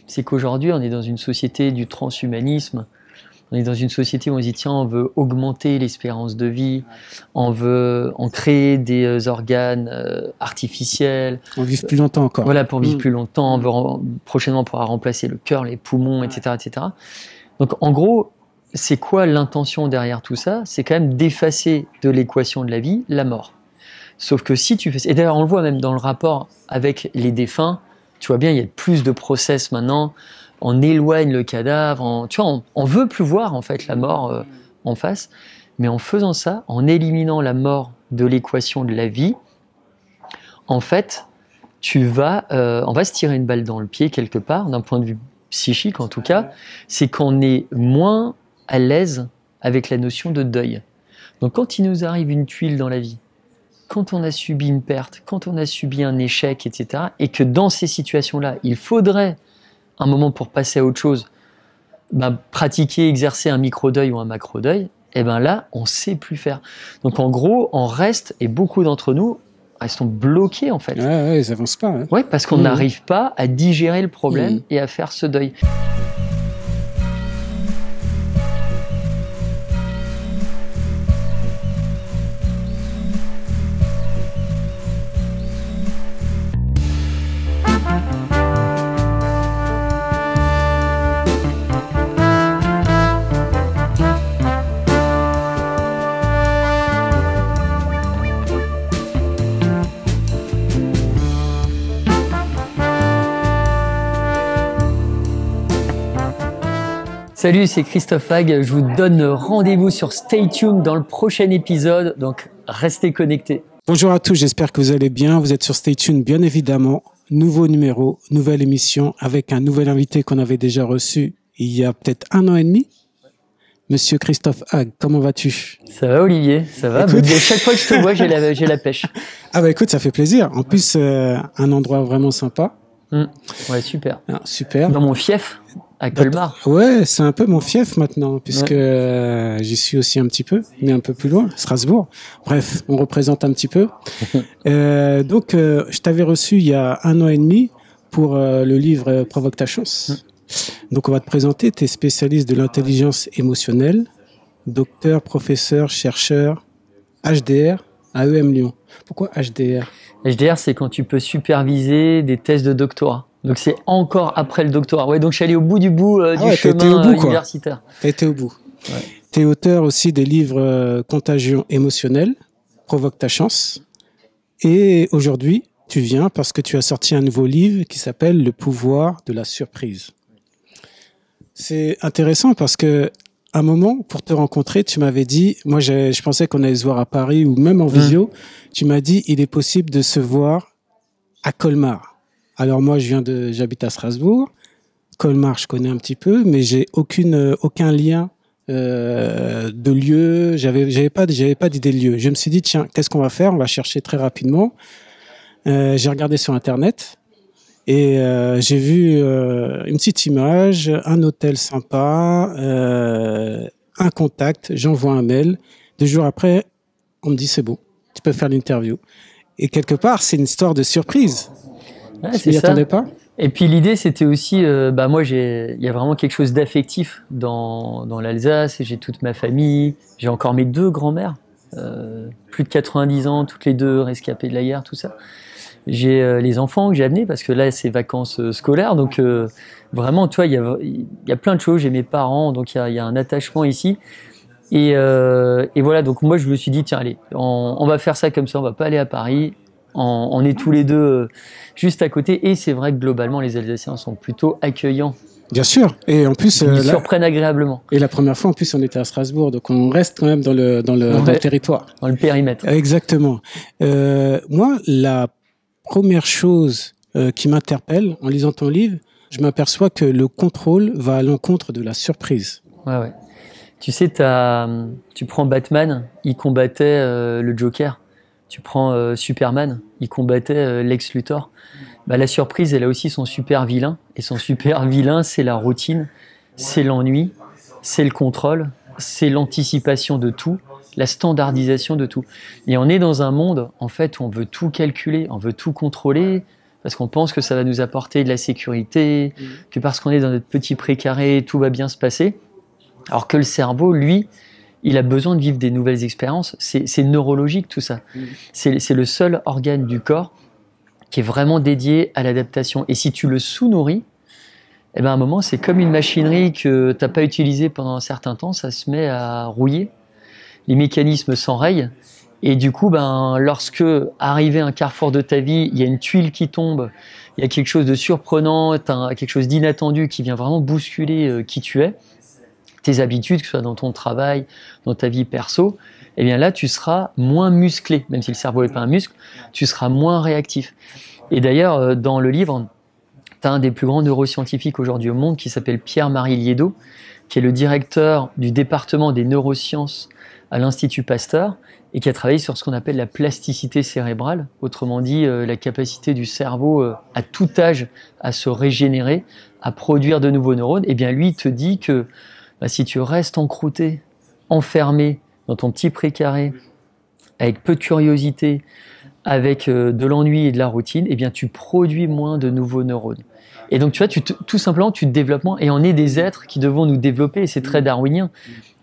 c'est qu'aujourd'hui, on est dans une société du transhumanisme. On est dans une société où on se dit, tiens, on veut augmenter l'espérance de vie, on veut en créer des organes artificiels. On vit plus longtemps encore. Voilà, pour vivre plus longtemps. Prochainement, on pourra remplacer le cœur, les poumons, etc., etc. Donc, en gros, c'est quoi l'intention derrière tout ça? C'est quand même d'effacer de l'équation de la vie la mort. Sauf que si tu fais... Et d'ailleurs, on le voit même dans le rapport avec les défunts, tu vois bien, il y a plus de process maintenant, on éloigne le cadavre, tu vois, on veut plus voir en fait la mort en face, mais en faisant ça, en éliminant la mort de l'équation de la vie, en fait, on va se tirer une balle dans le pied quelque part, d'un point de vue psychique en tout cas, c'est qu'on est moins à l'aise avec la notion de deuil. Donc quand il nous arrive une tuile dans la vie, quand on a subi une perte, quand on a subi un échec, etc., et que dans ces situations-là, il faudrait un moment pour passer à autre chose, pratiquer, exercer un micro-deuil ou un macro-deuil, et bien là, on ne sait plus faire. Donc en gros, on reste, et beaucoup d'entre nous restons bloqués en fait. Ouais, ils n'avancent pas. Hein. Ouais, parce qu'on n'arrive pas à digérer le problème et à faire ce deuil. Salut, c'est Christophe Hague. Je vous donne rendez-vous sur Stay Tuned dans le prochain épisode, donc restez connectés. Bonjour à tous, j'espère que vous allez bien. Vous êtes sur Stay Tuned, bien évidemment. Nouveau numéro, nouvelle émission avec un nouvel invité qu'on avait déjà reçu il y a peut-être 1 an et demi. Monsieur Christophe Hague, comment vas-tu? Ça va Olivier, ça va. Écoute... Chaque fois que je te vois, j'ai la pêche. Ah écoute, ça fait plaisir. En plus, un endroit vraiment sympa. Ouais, super. Ah, super. Dans mon fief, à Colmar. Ouais, c'est un peu mon fief maintenant, puisque j'y suis aussi un petit peu, mais un peu plus loin, Strasbourg. Bref, on représente un petit peu. Donc, je t'avais reçu il y a 1 an et demi pour le livre Provoque ta chance. Donc, on va te présenter. Tu es spécialiste de l'intelligence émotionnelle, docteur, professeur, chercheur, HDR à EM Lyon. Pourquoi HDR? HDR, c'est quand tu peux superviser des thèses de doctorat. Donc c'est encore après le doctorat. Ouais, donc je suis allé au bout du chemin universitaire. T'as été au bout. Ouais. T'es auteur aussi des livres Contagion émotionnelle, Provoque ta chance. Et aujourd'hui, tu viens parce que tu as sorti un nouveau livre qui s'appelle Le pouvoir de la surprise. C'est intéressant parce que à un moment, pour te rencontrer, tu m'avais dit, moi je pensais qu'on allait se voir à Paris ou même en visio, tu m'as dit, il est possible de se voir à Colmar. Alors moi, j'habite à Strasbourg. Colmar, je connais un petit peu, mais j'ai aucun lien de lieu. J'avais pas d'idée de lieu. Je me suis dit, tiens, qu'est-ce qu'on va faire? On va chercher très rapidement. J'ai regardé sur Internet et j'ai vu une petite image, un hôtel sympa, un contact. J'envoie un mail. 2 jours après, on me dit, c'est bon, tu peux faire l'interview. Et quelque part, c'est une histoire de surprise. Ouais, tu m'y attendais pas? Et puis l'idée, c'était aussi, moi, il y a vraiment quelque chose d'affectif dans l'Alsace. J'ai toute ma famille, j'ai encore mes 2 grands-mères, plus de 90 ans, toutes les 2 rescapées de la guerre, tout ça. J'ai les enfants que j'ai amenés parce que là, c'est vacances scolaires, donc vraiment, tu vois, il y a plein de choses. J'ai mes parents, donc il y a un attachement ici. Et voilà, donc moi, je me suis dit, tiens, allez, on va faire ça comme ça, on va pas aller à Paris. On est tous les 2 juste à côté, et c'est vrai que globalement les Alsaciens sont plutôt accueillants. Bien sûr, et en plus ils surprennent agréablement. Et la première fois en plus on était à Strasbourg, donc on reste quand même dans le territoire, dans le périmètre. Exactement. Moi, la première chose qui m'interpelle en lisant ton livre, je m'aperçois que le contrôle va à l'encontre de la surprise. Ouais. Tu sais, tu prends Batman, il combattait le Joker. Tu prends Superman, il combattait Lex Luthor. La surprise, elle a aussi son super vilain. Et son super vilain, c'est la routine, c'est l'ennui, c'est le contrôle, c'est l'anticipation de tout, la standardisation de tout. Et on est dans un monde, en fait, où on veut tout calculer, on veut tout contrôler. parce qu'on pense que ça va nous apporter de la sécurité, que parce qu'on est dans notre petit précaré, tout va bien se passer. Alors que le cerveau, lui, il a besoin de vivre des nouvelles expériences. C'est neurologique tout ça. C'est le seul organe du corps qui est vraiment dédié à l'adaptation. Et si tu le sous-nourris, eh ben à un moment, c'est comme une machinerie que tu n'as pas utilisée pendant un certain temps, ça se met à rouiller. Les mécanismes s'enrayent. Et du coup, lorsque, arrivé à un carrefour de ta vie, il y a une tuile qui tombe, il y a quelque chose de surprenant, quelque chose d'inattendu qui vient vraiment bousculer qui tu es, tes habitudes, que ce soit dans ton travail, dans ta vie perso, eh bien là, tu seras moins musclé, même si le cerveau n'est pas un muscle, tu seras moins réactif. Et d'ailleurs, dans le livre, tu as un des plus grands neuroscientifiques aujourd'hui au monde qui s'appelle Pierre-Marie Liédot, qui est le directeur du département des neurosciences à l'Institut Pasteur et qui a travaillé sur ce qu'on appelle la plasticité cérébrale, autrement dit la capacité du cerveau à tout âge à se régénérer, à produire de nouveaux neurones. Et bien lui, il te dit que si tu restes encrouté, enfermé dans ton petit précaré, avec peu de curiosité, avec de l'ennui et de la routine, eh bien tu produis moins de nouveaux neurones. Et donc tu vois, tout simplement, tu te développes moins. Et on est des êtres qui devons nous développer, et c'est très darwinien.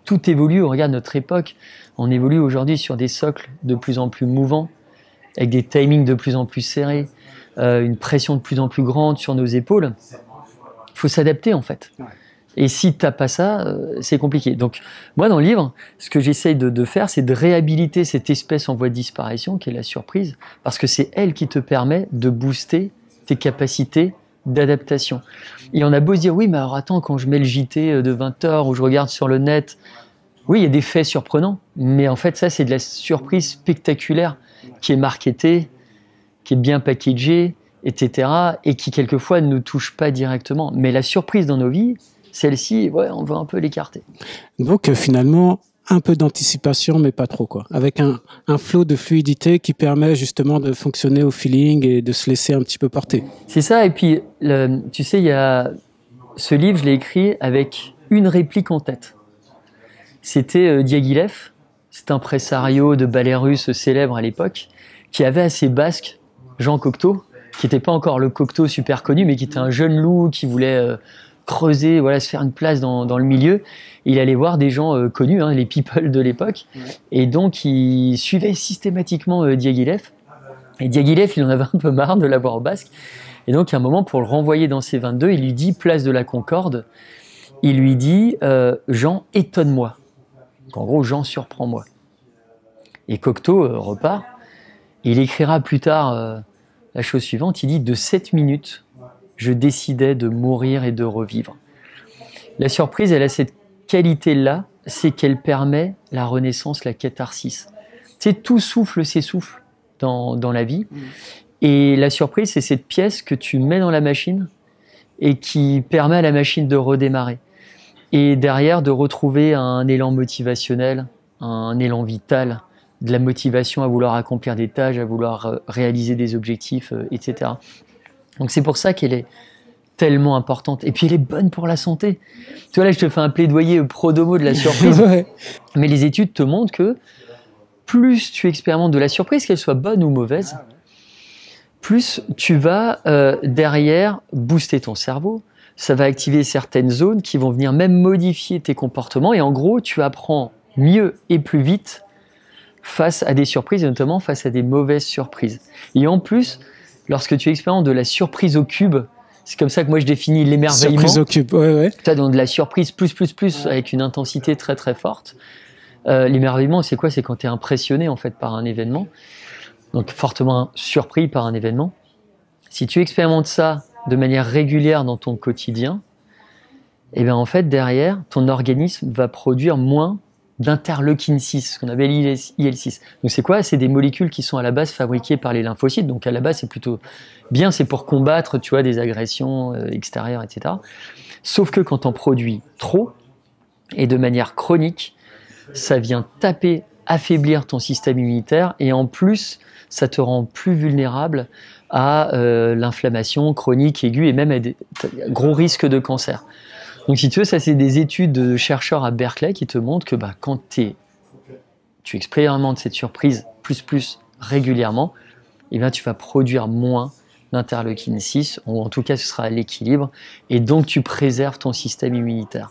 Tout évolue, regarde notre époque, on évolue aujourd'hui sur des socles de plus en plus mouvants, avec des timings de plus en plus serrés, une pression de plus en plus grande sur nos épaules. Il faut s'adapter en fait. Et si tu n'as pas ça, c'est compliqué. Donc moi dans le livre, ce que j'essaye de faire, c'est de réhabiliter cette espèce en voie de disparition qui est la surprise, parce que c'est elle qui te permet de booster tes capacités d'adaptation. Et on a beau se dire, oui, mais alors attends, quand je mets le JT de 20h ou je regarde sur le net, oui, il y a des faits surprenants, mais en fait, ça, c'est de la surprise spectaculaire qui est marketée, qui est bien packagée, etc., et qui, quelquefois, ne nous touche pas directement. Mais la surprise dans nos vies, celle-ci, ouais, on veut un peu l'écarter. Donc, finalement, un peu d'anticipation, mais pas trop, quoi. Avec un flot de fluidité qui permet justement de fonctionner au feeling et de se laisser un petit peu porter. C'est ça, et puis, tu sais, il y a ce livre, je l'ai écrit avec une réplique en tête. C'était Diaghilev, c'est un présario de ballet russe célèbre à l'époque, qui avait à ses basques Jean Cocteau, qui n'était pas encore le Cocteau super connu, mais qui était un jeune loup qui voulait creuser, voilà, se faire une place dans le milieu. Il allait voir des gens connus, les people de l'époque, et donc il suivait systématiquement Diaghilev. Et Diaghilev, il en avait un peu marre de l'avoir au basque, et donc à un moment, pour le renvoyer dans ses 22, il lui dit place de la Concorde, il lui dit Jean, étonne-moi. Donc, en gros, Jean, surprends-moi. Et Cocteau repart. Il écrira plus tard la chose suivante. Il dit, de 7 minutes, je décidais de mourir et de revivre. La surprise, elle a cette qualité-là, c'est qu'elle permet la renaissance, la catharsis. Tu sais, tout souffle s'essouffle dans la vie. Et la surprise, c'est cette pièce que tu mets dans la machine et qui permet à la machine de redémarrer. Et derrière, de retrouver un élan motivationnel, un élan vital, de la motivation à vouloir accomplir des tâches, à vouloir réaliser des objectifs, etc. Donc c'est pour ça qu'elle est tellement importante. Et puis elle est bonne pour la santé. Tu vois, là, je te fais un plaidoyer pro-domo de la surprise. Ouais. Mais les études te montrent que plus tu expérimentes de la surprise, qu'elle soit bonne ou mauvaise, plus tu vas derrière booster ton cerveau. Ça va activer certaines zones qui vont venir même modifier tes comportements. Et en gros, tu apprends mieux et plus vite face à des surprises, et notamment face à des mauvaises surprises. Et en plus, lorsque tu expérimentes de la surprise au cube, c'est comme ça que moi je définis l'émerveillement. Surprise au cube, ouais. Tu as donc de la surprise plus, avec une intensité très très forte. L'émerveillement, c'est quoi? C'est quand tu es impressionné en fait par un événement, donc fortement surpris par un événement. Si tu expérimentes ça de manière régulière dans ton quotidien, et bien en fait derrière, ton organisme va produire moins d'interleukine 6, ce qu'on appelle IL6. Donc c'est quoi? C'est des molécules qui sont à la base fabriquées par les lymphocytes. Donc à la base c'est plutôt bien, c'est pour combattre, tu vois, des agressions extérieures, etc. Sauf que quand on produit trop et de manière chronique, ça vient taper, affaiblir ton système immunitaire et en plus ça te rend plus vulnérable à l'inflammation chronique aiguë et même à des gros risques de cancer. Donc si tu veux, ça c'est des études de chercheurs à Berkeley qui te montrent que quand tu expérimentes cette surprise plus régulièrement, eh bien, tu vas produire moins d'interleukine 6, ou en tout cas ce sera à l'équilibre, et donc tu préserves ton système immunitaire.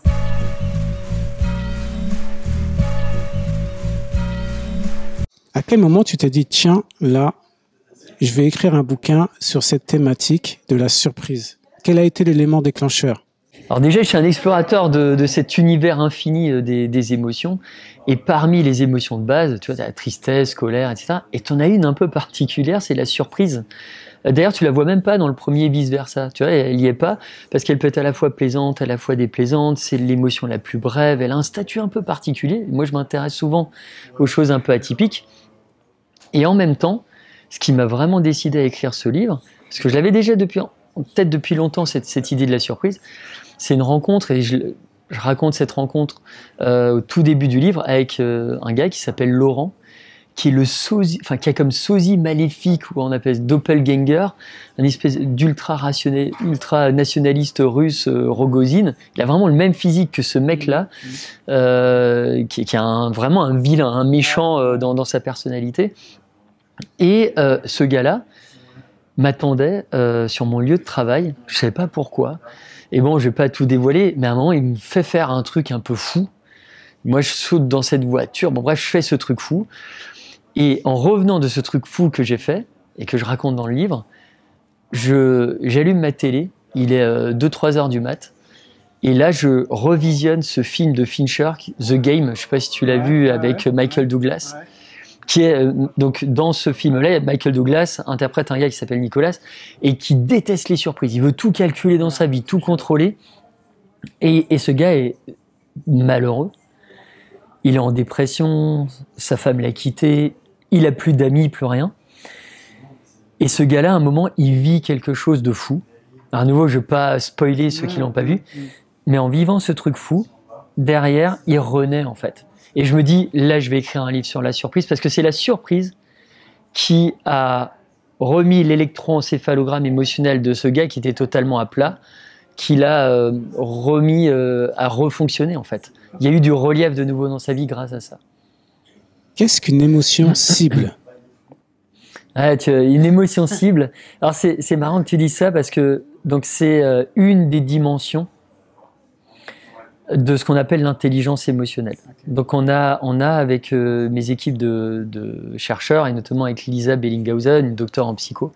À quel moment tu t'es dit, tiens, là, je vais écrire un bouquin sur cette thématique de la surprise? Quel a été l'élément déclencheur? Alors déjà, je suis un explorateur de cet univers infini des émotions. Et parmi les émotions de base, tu vois, tu as la tristesse, colère, etc. Et tu en as une un peu particulière, c'est la surprise. D'ailleurs, tu la vois même pas dans le premier vice-versa. Tu vois, elle y est pas parce qu'elle peut être à la fois plaisante, à la fois déplaisante. C'est l'émotion la plus brève. Elle a un statut un peu particulier. Moi, je m'intéresse souvent aux choses un peu atypiques. Et en même temps, ce qui m'a vraiment décidé à écrire ce livre, parce que je l'avais déjà peut-être depuis longtemps, cette idée de la surprise, c'est une rencontre, et je raconte cette rencontre au tout début du livre avec un gars qui s'appelle Laurent, qui est le sosie, enfin qui a comme sosie maléfique, ou on appelle doppelganger, un espèce d'ultra nationaliste russe, Rogozine. Il a vraiment le même physique que ce mec-là, qui a vraiment un vilain, un méchant dans sa personnalité. Et ce gars-là m'attendait sur mon lieu de travail. Je ne savais pas pourquoi. Et bon, je ne vais pas tout dévoiler, mais à un moment, il me fait faire un truc un peu fou. Moi, je saute dans cette voiture. Bon, bref, je fais ce truc fou. Et en revenant de ce truc fou que j'ai fait, et que je raconte dans le livre, j'allume ma télé. Il est 2-3 heures du mat. Et là, je revisionne ce film de Fincher, The Game. Je ne sais pas si tu l'as vu avec Michael Douglas. Qui est donc dans ce film-là, Michael Douglas interprète un gars qui s'appelle Nicolas et qui déteste les surprises. Il veut tout calculer dans sa vie, tout contrôler. Et ce gars est malheureux. Il est en dépression, sa femme l'a quitté, il a plus d'amis, plus rien. Et ce gars-là, à un moment, il vit quelque chose de fou. Alors, à nouveau, je ne vais pas spoiler ceux qui l'ont pas vu, mais en vivant ce truc fou, derrière, il renaît en fait. Et je me dis, là, je vais écrire un livre sur la surprise, parce que c'est la surprise qui a remis l'électroencéphalogramme émotionnel de ce gars qui était totalement à plat, qui l'a remis à refonctionner, en fait. Il y a eu du relief de nouveau dans sa vie grâce à ça. Qu'est-ce qu'une émotion cible? Une émotion cible. Alors, c'est marrant que tu dises ça, parce que donc, c'est une des dimensions de ce qu'on appelle l'intelligence émotionnelle. Donc on a avec mes équipes de chercheurs, et notamment avec Lisa Bellinghausen, une docteure en psycho,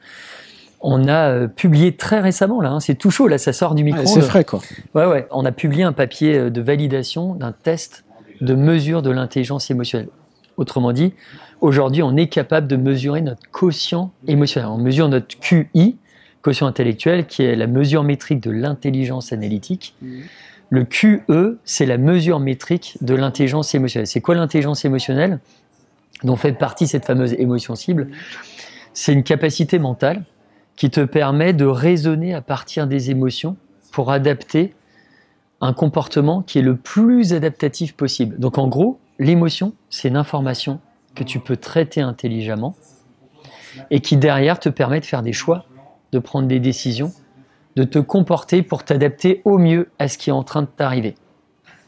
on a publié très récemment, là, c'est tout chaud, là, ça sort du micro. C'est frais, quoi. Ouais, on a publié un papier de validation d'un test de mesure de l'intelligence émotionnelle. Autrement dit, aujourd'hui, on est capable de mesurer notre quotient émotionnel. On mesure notre QI, quotient intellectuel, qui est la mesure métrique de l'intelligence analytique. Le QE, c'est la mesure métrique de l'intelligence émotionnelle. C'est quoi l'intelligence émotionnelle, dont fait partie cette fameuse émotion cible? C'est une capacité mentale qui te permet de raisonner à partir des émotions pour adapter un comportement qui est le plus adaptatif possible. Donc en gros, l'émotion, c'est une information que tu peux traiter intelligemment et qui derrière te permet de faire des choix, de prendre des décisions, de te comporter pour t'adapter au mieux à ce qui est en train de t'arriver.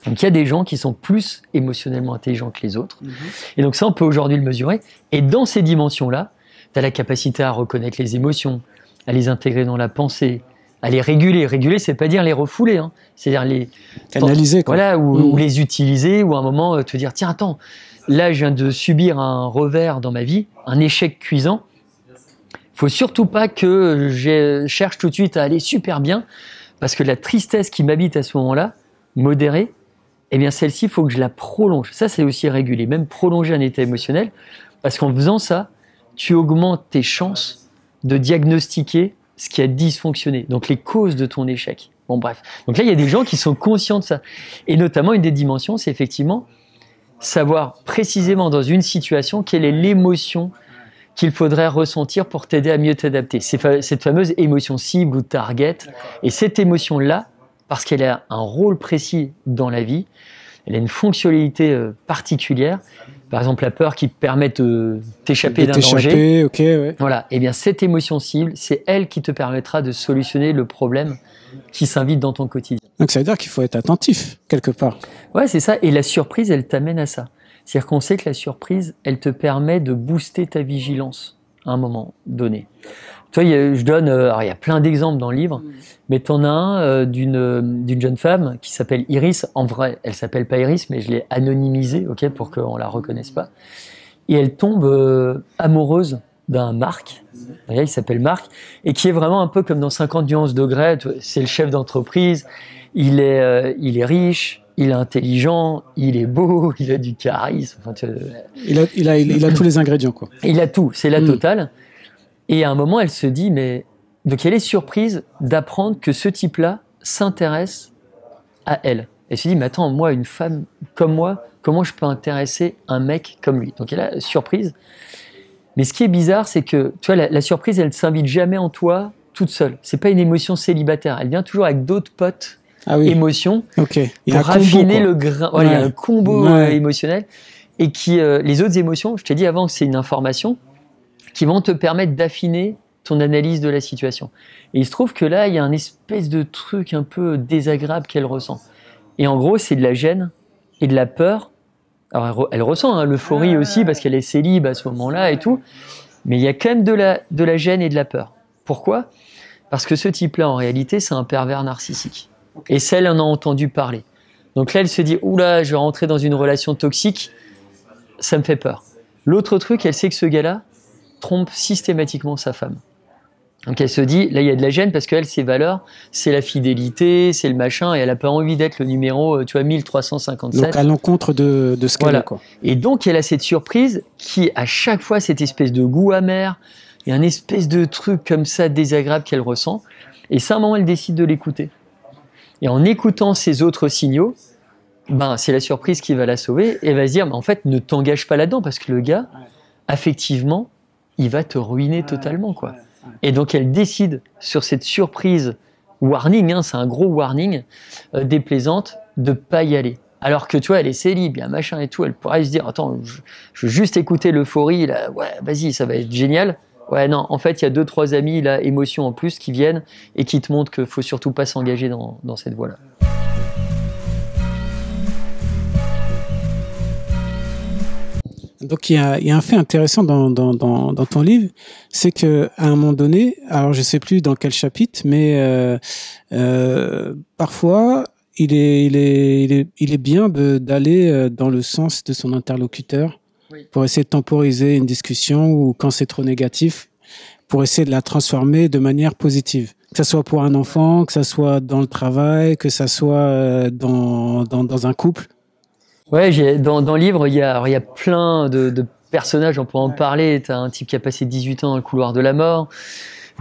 Donc il y a des gens qui sont plus émotionnellement intelligents que les autres. Et donc ça, on peut aujourd'hui le mesurer. Et dans ces dimensions-là, tu as la capacité à reconnaître les émotions, à les intégrer dans la pensée, à les réguler. Réguler, c'est pas dire les refouler, hein. C'est-à-dire les canaliser, quoi. Voilà, ou les utiliser, ou à un moment te dire, tiens, attends, là je viens de subir un revers dans ma vie, un échec cuisant. Faut surtout pas que je cherche tout de suite à aller super bien, parce que la tristesse qui m'habite à ce moment-là, modérée, eh bien celle-ci, il faut que je la prolonge. Ça, c'est aussi réguler, même prolonger un état émotionnel, parce qu'en faisant ça, tu augmentes tes chances de diagnostiquer ce qui a dysfonctionné, donc les causes de ton échec. Bon, bref. Donc là, il y a des gens qui sont conscients de ça. Et notamment, une des dimensions, c'est effectivement savoir précisément dans une situation quelle est l'émotion qu'il faudrait ressentir pour t'aider à mieux t'adapter. C'est cette fameuse émotion cible ou target. Et cette émotion-là, parce qu'elle a un rôle précis dans la vie, elle a une fonctionnalité particulière. Par exemple, la peur qui permet de t'échapper d'un danger. Okay, ouais. Voilà. Et bien, cette émotion cible, c'est elle qui te permettra de solutionner le problème qui s'invite dans ton quotidien. Donc, ça veut dire qu'il faut être attentif, quelque part. Ouais, c'est ça. Et la surprise, elle t'amène à ça. C'est-à-dire qu'on sait que la surprise, elle te permet de booster ta vigilance à un moment donné. Toi, je donne, alors il y a plein d'exemples dans le livre, mais tu en as un d'une jeune femme qui s'appelle Iris. En vrai, elle s'appelle pas Iris, mais je l'ai anonymisée, ok, pour qu'on la reconnaisse pas. Et elle tombe amoureuse d'un Marc, il s'appelle Marc, et qui est vraiment un peu comme dans 50 nuances degrés. C'est le chef d'entreprise, il est riche, il est intelligent, il est beau, il a du charisme. Enfin, il a tous les ingrédients, quoi. Il a tout, c'est la totale. Et à un moment, elle se dit, mais... Donc elle est surprise d'apprendre que ce type-là s'intéresse à elle. Elle se dit, mais attends, moi, une femme comme moi, comment je peux intéresser un mec comme lui? Donc elle a surprise. Mais ce qui est bizarre, c'est que tu vois, la surprise, elle ne s'invite jamais en toi toute seule. C'est pas une émotion célibataire. Elle vient toujours avec d'autres potes émotions pour raffiner le grain. Voilà, il y a un combo émotionnel. Et qui, les autres émotions, je t'ai dit avant que c'est une information, qui vont te permettre d'affiner ton analyse de la situation. Et il se trouve que là, il y a un espèce de truc un peu désagréable qu'elle ressent. Et en gros, c'est de la gêne et de la peur. Alors, elle ressent l'euphorie aussi, parce qu'elle est célib à ce moment-là et tout. Mais il y a quand même de la gêne et de la peur. Pourquoi ? Parce que ce type-là, en réalité, c'est un pervers narcissique. Et celle en a entendu parler. Donc là, elle se dit, oula, je vais rentrer dans une relation toxique, ça me fait peur. L'autre truc, elle sait que ce gars-là trompe systématiquement sa femme. Donc elle se dit, là il y a de la gêne parce qu'elle, ses valeurs, c'est la fidélité, c'est le machin, et elle n'a pas envie d'être le numéro, 1357. Donc à l'encontre de ce qu'elle a, quoi. Et donc elle a cette surprise qui, à chaque fois, cette espèce de goût amer, il y a un espèce de truc comme ça désagréable qu'elle ressent, et ça, à un moment, elle décide de l'écouter. Et en écoutant ces autres signaux, c'est la surprise qui va la sauver, et elle va se dire, mais en fait, ne t'engage pas là-dedans, parce que le gars, affectivement, il va te ruiner totalement, quoi. Et donc elle décide sur cette surprise warning, c'est un gros warning, déplaisante, de pas y aller. Alors que tu vois, elle est célib, il y a machin et tout, elle pourrait se dire, attends, je veux juste écouter l'euphorie, là, ouais, vas-y, ça va être génial. Ouais, non, en fait, il y a 2-3 amis, là, émotions en plus, qui viennent et qui te montrent qu'il faut surtout pas s'engager dans cette voie-là. Donc il y a un fait intéressant dans ton livre, c'est que à un moment donné, alors je sais plus dans quel chapitre, mais parfois il est bien d'aller dans le sens de son interlocuteur pour essayer de temporiser une discussion, ou quand c'est trop négatif, pour essayer de la transformer de manière positive. Que ça soit pour un enfant, que ça soit dans le travail, que ça soit dans un couple. Ouais, dans le livre, il y a plein de personnages, on pourrait en parler. T'as un type qui a passé 18 ans dans le couloir de la mort,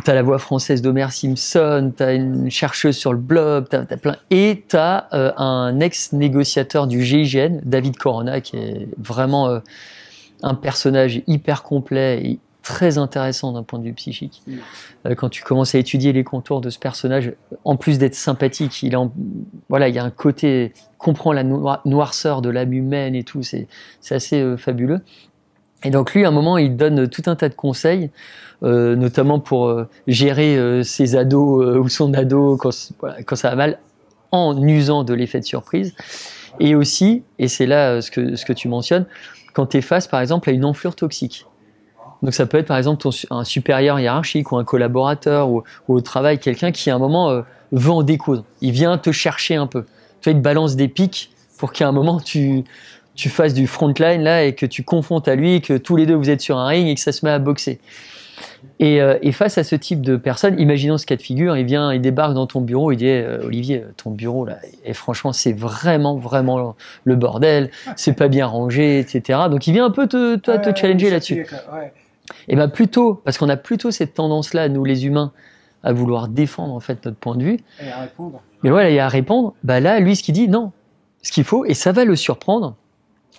t'as la voix française d'Homer Simpson, t'as une chercheuse sur le blog, t'as plein. Et t'as un ex-négociateur du GIGN, David Corona, qui est vraiment un personnage hyper complet et très intéressant d'un point de vue psychique. Quand tu commences à étudier les contours de ce personnage, en plus d'être sympathique, il y a un côté, comprend la noirceur de l'âme humaine et tout, c'est assez fabuleux. Et donc lui, à un moment, il donne tout un tas de conseils, notamment pour gérer ses ados ou son ado quand ça va mal, en usant de l'effet de surprise. Et aussi, et c'est là ce que tu mentionnes, quand tu es face, par exemple, à une enflure toxique. Donc ça peut être par exemple un supérieur hiérarchique ou un collaborateur ou au travail, quelqu'un qui à un moment veut en découdre. Il vient te chercher un peu. Tu vois, il te balance des pics pour qu'à un moment tu fasses du frontline là et que tu confrontes à lui, que tous les deux vous êtes sur un ring et que ça se met à boxer. Et face à ce type de personne, imaginons ce cas de figure, il débarque dans ton bureau, il dit Olivier, ton bureau là, et franchement c'est vraiment le bordel, c'est pas bien rangé, etc. Donc il vient un peu te challenger là-dessus. Et bien plutôt, parce qu'on a plutôt cette tendance-là, nous les humains, à vouloir défendre en fait notre point de vue. Et à répondre. Mais voilà, et à répondre, là lui ce qu'il dit, non, ce qu'il faut, et ça va le surprendre,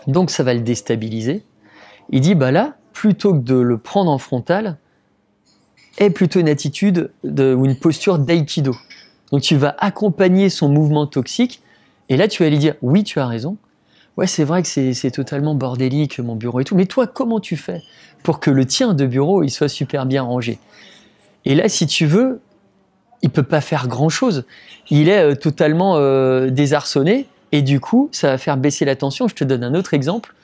donc ça va le déstabiliser. Il dit là, plutôt que de le prendre en frontal, est plutôt une attitude ou une posture d'aïkido. Donc tu vas accompagner son mouvement toxique, et là tu vas lui dire, oui tu as raison, ouais c'est vrai que c'est totalement bordélique mon bureau et tout, mais toi comment tu fais pour que le tien de bureau il soit super bien rangé? Et là si tu veux, il peut pas faire grand chose, il est totalement désarçonné, et du coup ça va faire baisser la tension. Je te donne un autre exemple,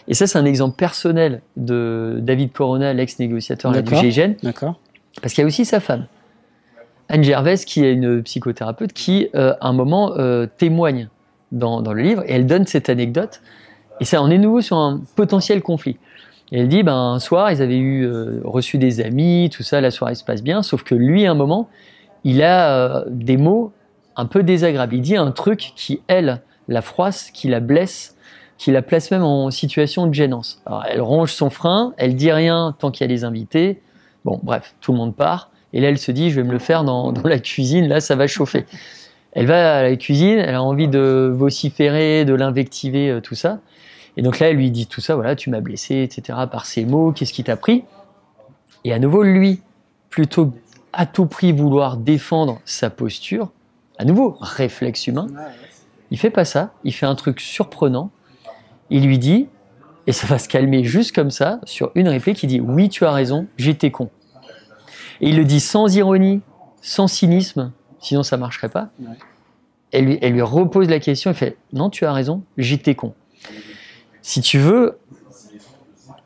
et ça c'est un exemple personnel de David Corona, l'ex-négociateur du GIGN. D'accord. Parce qu'il y a aussi sa femme, Anne Gervais, qui est une psychothérapeute, qui, à un moment, témoigne dans le livre, et elle donne cette anecdote, et ça, on est nouveau sur un potentiel conflit. Et elle dit, un soir, ils avaient reçu des amis, tout ça, la soirée se passe bien, sauf que lui, à un moment, il a des mots un peu désagréables. Il dit un truc qui, elle, la froisse, qui la blesse, qui la place même en situation de gênance. Alors, elle ronge son frein, elle dit rien tant qu'il y a des invités. Bon, bref, tout le monde part. Et là, elle se dit, je vais me le faire dans la cuisine, là, ça va chauffer. Elle va à la cuisine, elle a envie de vociférer, de l'invectiver, tout ça. Et donc là, elle lui dit tout ça, voilà, tu m'as blessé, etc., par ces mots, qu'est-ce qui t'a pris? Et à nouveau, lui, plutôt à tout prix vouloir défendre sa posture, à nouveau, réflexe humain, il fait pas ça, il fait un truc surprenant, il lui dit, et ça va se calmer juste comme ça, sur une réplique, il dit « Oui, tu as raison, j'étais con ». Et il le dit sans ironie, sans cynisme, sinon ça marcherait pas. Elle lui repose la question, il fait « Non, tu as raison, j'étais con ». Si tu veux,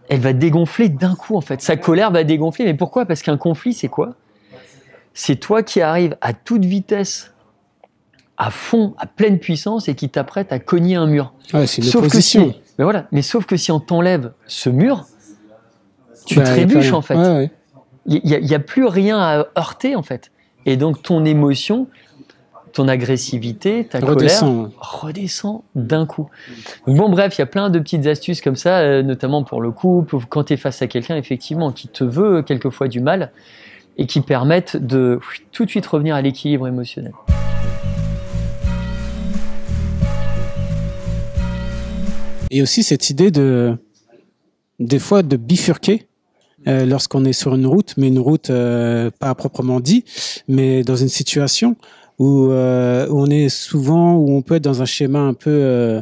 elle va dégonfler d'un coup, en fait. Sa colère va dégonfler, mais pourquoi? Parce qu'un conflit, c'est quoi? C'est toi qui arrives à toute vitesse, à fond, à pleine puissance, et qui t'apprête à cogner un mur. Ouais, c'est une opposition. Sauf que si on t'enlève ce mur, tu trébuches, en fait. Ouais. Il n'y a plus rien à heurter, en fait. Et donc, ton émotion, ton agressivité, ta colère redescend d'un coup. Donc bon, bref, il y a plein de petites astuces comme ça, notamment pour le couple, quand tu es face à quelqu'un, effectivement, qui te veut quelquefois du mal, et qui permettent de tout de suite revenir à l'équilibre émotionnel. Et aussi cette idée des fois de bifurquer lorsqu'on est sur une route, mais une route pas à proprement dit, mais dans une situation où on est souvent, où on peut être dans un schéma un peu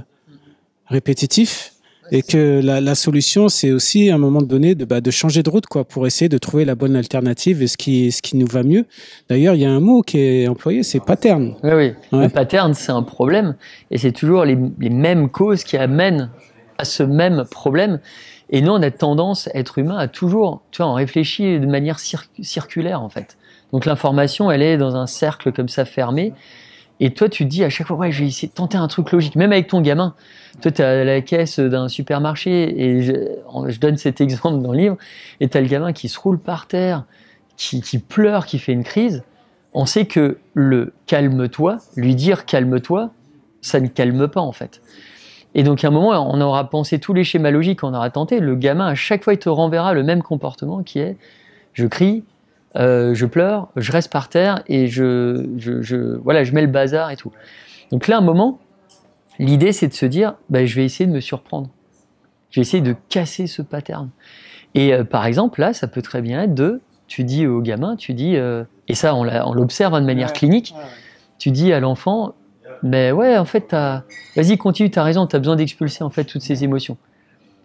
répétitif, et que la solution, c'est aussi à un moment donné de changer de route, quoi, pour essayer de trouver la bonne alternative et ce qui nous va mieux. D'ailleurs, il y a un mot qui est employé, c'est pattern. Oui. Ouais. Le pattern, c'est un problème, et c'est toujours les mêmes causes qui amènent à ce même problème. Et nous, on a tendance, être humain, à toujours, tu vois, on réfléchit de manière circulaire, en fait. Donc l'information, elle est dans un cercle comme ça fermé. Et toi, tu te dis à chaque fois, ouais, je vais essayer de tenter un truc logique. Même avec ton gamin. Toi, tu es à la caisse d'un supermarché, et je donne cet exemple dans le livre, et tu as le gamin qui se roule par terre, qui pleure, qui fait une crise. On sait que le calme-toi, lui dire calme-toi, ça ne calme pas, en fait. Et donc, à un moment, on aura pensé tous les schémas logiques qu'on aura tenté. Le gamin, à chaque fois, il te renverra le même comportement qui est je crie, je pleure, je reste par terre et je mets le bazar et tout. Donc là, à un moment, l'idée, c'est de se dire je vais essayer de me surprendre. Je vais essayer de casser ce pattern. Et par exemple, là, ça peut très bien être tu dis au gamin, et ça, on l'observe de manière clinique, tu dis à l'enfant, mais ouais, en fait, vas-y, continue, t'as raison, t'as besoin d'expulser en fait toutes ces émotions.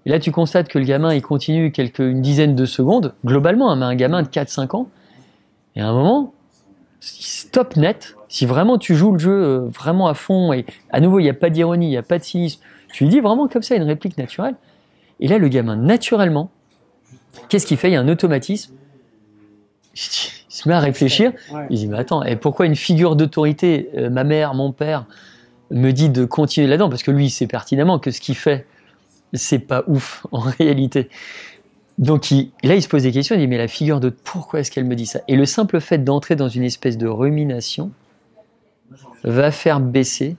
Et là, tu constates que le gamin, il continue une dizaine de secondes, globalement, mais un gamin de 4-5 ans, et à un moment, stop net, si vraiment tu joues le jeu vraiment à fond, et à nouveau, il n'y a pas d'ironie, il n'y a pas de cynisme, tu lui dis vraiment comme ça une réplique naturelle, et là, le gamin, naturellement, qu'est-ce qu'il fait? Il y a un automatisme, il se met à réfléchir, il dit mais attends, et pourquoi une figure d'autorité, ma mère, mon père, me dit de continuer là-dedans? Parce que lui, il sait pertinemment que ce qu'il fait, c'est pas ouf en réalité. Donc là, il se pose des questions, il dit mais la figure de pourquoi est-ce qu'elle me dit ça? Et le simple fait d'entrer dans une espèce de rumination va faire baisser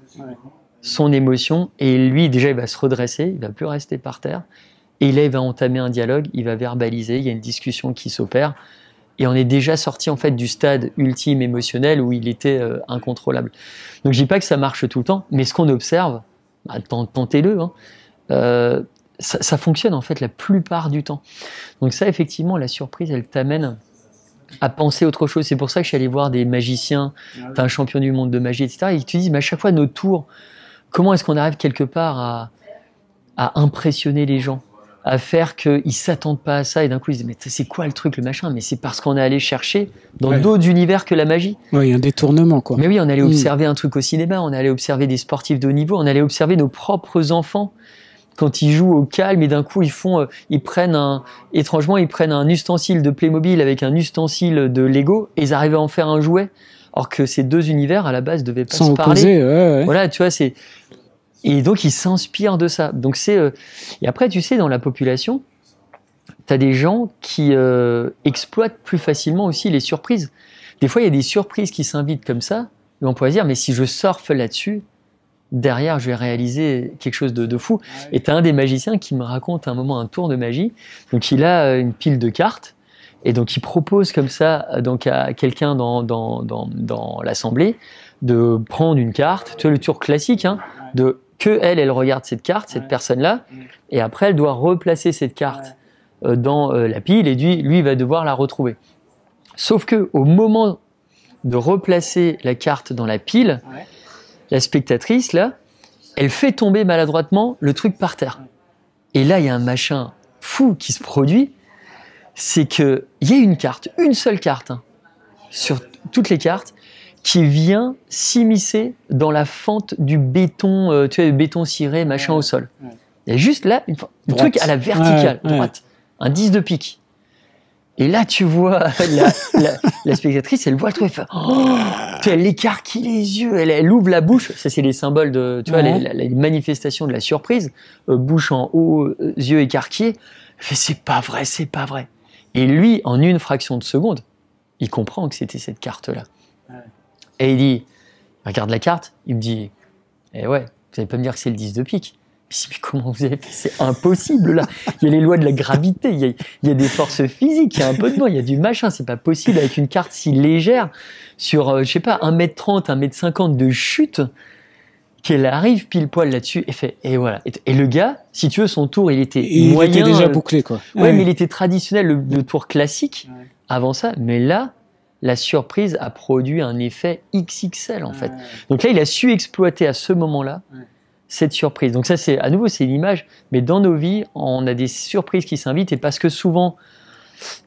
son émotion, et lui, déjà, il va se redresser, il va plus rester par terre, et là, il va entamer un dialogue, il va verbaliser, il y a une discussion qui s'opère. Et on est déjà sorti en fait du stade ultime émotionnel où il était incontrôlable. Donc je dis pas que ça marche tout le temps, mais ce qu'on observe, tentez-le, ça fonctionne en fait la plupart du temps. Donc ça, effectivement, la surprise, elle t'amène à penser autre chose. C'est pour ça que je suis allé voir des magiciens, un champion du monde de magie, etc. Et ils te disent, mais à chaque fois, nos tours, comment est-ce qu'on arrive quelque part à impressionner les gens, à faire qu'ils ne s'attendent pas à ça, et d'un coup ils se disent mais c'est quoi le truc, le machin? Mais c'est parce qu'on est allé chercher dans d'autres univers que la magie. Oui, il y a un détournement, quoi. Mais oui, on allait observer un truc au cinéma, on allait observer des sportifs de haut niveau, on allait observer nos propres enfants quand ils jouent au calme et d'un coup étrangement ils prennent un ustensile de Playmobil avec un ustensile de Lego et ils arrivent à en faire un jouet, alors que ces deux univers à la base devaient pas se parler. Opposer, ouais. Voilà, tu vois, et donc ils s'inspirent de ça. Donc et après, tu sais, dans la population, tu as des gens qui exploitent plus facilement aussi les surprises. Des fois, il y a des surprises qui s'invitent comme ça, et on pourrait se dire, mais si je surfe là-dessus, derrière, je vais réaliser quelque chose de fou. Et tu as un des magiciens qui me raconte à un moment un tour de magie. Donc, il a une pile de cartes, et donc il propose comme ça donc, à quelqu'un dans l'assemblée de prendre une carte, tu vois, le tour classique, hein, elle regarde cette carte, cette personne-là, et après, elle doit replacer cette carte dans la pile, et lui, il va devoir la retrouver. Sauf que au moment de replacer la carte dans la pile, la spectatrice, là, elle fait tomber maladroitement le truc par terre. Et là, il y a un machin fou qui se produit, c'est qu'il y a une carte, une seule carte, hein, sur toutes les cartes, qui vient s'immiscer dans la fente du béton, tu vois, le béton ciré, machin au sol. Il y a juste là, un truc à la verticale, droite, un 10 de pique. Et là, tu vois la spectatrice, elle voit le truc, elle fait, elle écarquille les yeux, elle ouvre la bouche. Ça, c'est les symboles de, tu vois, les manifestations de la surprise. Bouche en haut, yeux écarquillés. Elle fait, c'est pas vrai, c'est pas vrai. Et lui, en une fraction de seconde, il comprend que c'était cette carte-là. Et il dit, il regarde la carte, il me dit, eh ouais, vous n'allez pas me dire que c'est le 10 de pique. Mais comment vous avez fait? C'est impossible, là. Il y a les lois de la gravité, il y a des forces physiques, il y a un peu de vent, il y a du machin. C'est pas possible avec une carte si légère sur, je sais pas, 1m30, 1m50 de chute, qu'elle arrive pile poil là-dessus et voilà. Et le gars, si tu veux, son tour, il était moyen. Il était déjà bouclé, quoi. Ouais, mais il était traditionnel, le tour classique, avant ça. Mais là, la surprise a produit un effet XXL, en fait. Donc là, il a su exploiter à ce moment-là cette surprise. Donc ça, à nouveau, c'est une image, mais dans nos vies, on a des surprises qui s'invitent, et parce que souvent,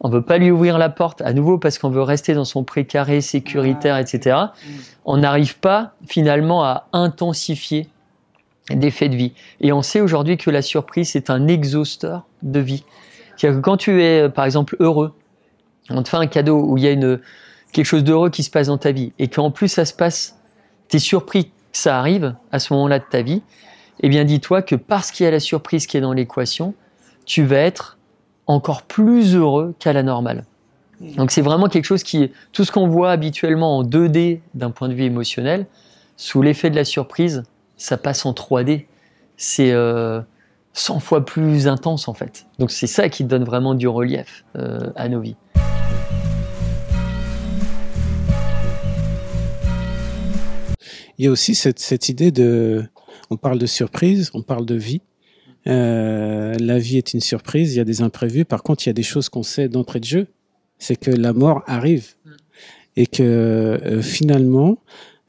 on veut pas lui ouvrir la porte, à nouveau, parce qu'on veut rester dans son précaré sécuritaire, etc., on n'arrive pas, finalement, à intensifier des faits de vie. Et on sait aujourd'hui que la surprise, c'est un exhausteur de vie. C'est-à-dire que quand tu es, par exemple, heureux, on te fait un cadeau où il y a quelque chose d'heureux qui se passe dans ta vie, et qu'en plus, ça se passe, tu es surpris que ça arrive à ce moment-là de ta vie, eh bien dis-toi que parce qu'il y a la surprise qui est dans l'équation, tu vas être encore plus heureux qu'à la normale. Donc c'est vraiment quelque chose tout ce qu'on voit habituellement en 2D d'un point de vue émotionnel, sous l'effet de la surprise, ça passe en 3D. C'est 100 fois plus intense en fait. Donc c'est ça qui donne vraiment du relief à nos vies. Il y a aussi cette idée on parle de surprise, on parle de vie. La vie est une surprise, il y a des imprévus. Par contre, il y a des choses qu'on sait d'entrée de jeu, c'est que la mort arrive. Et que finalement,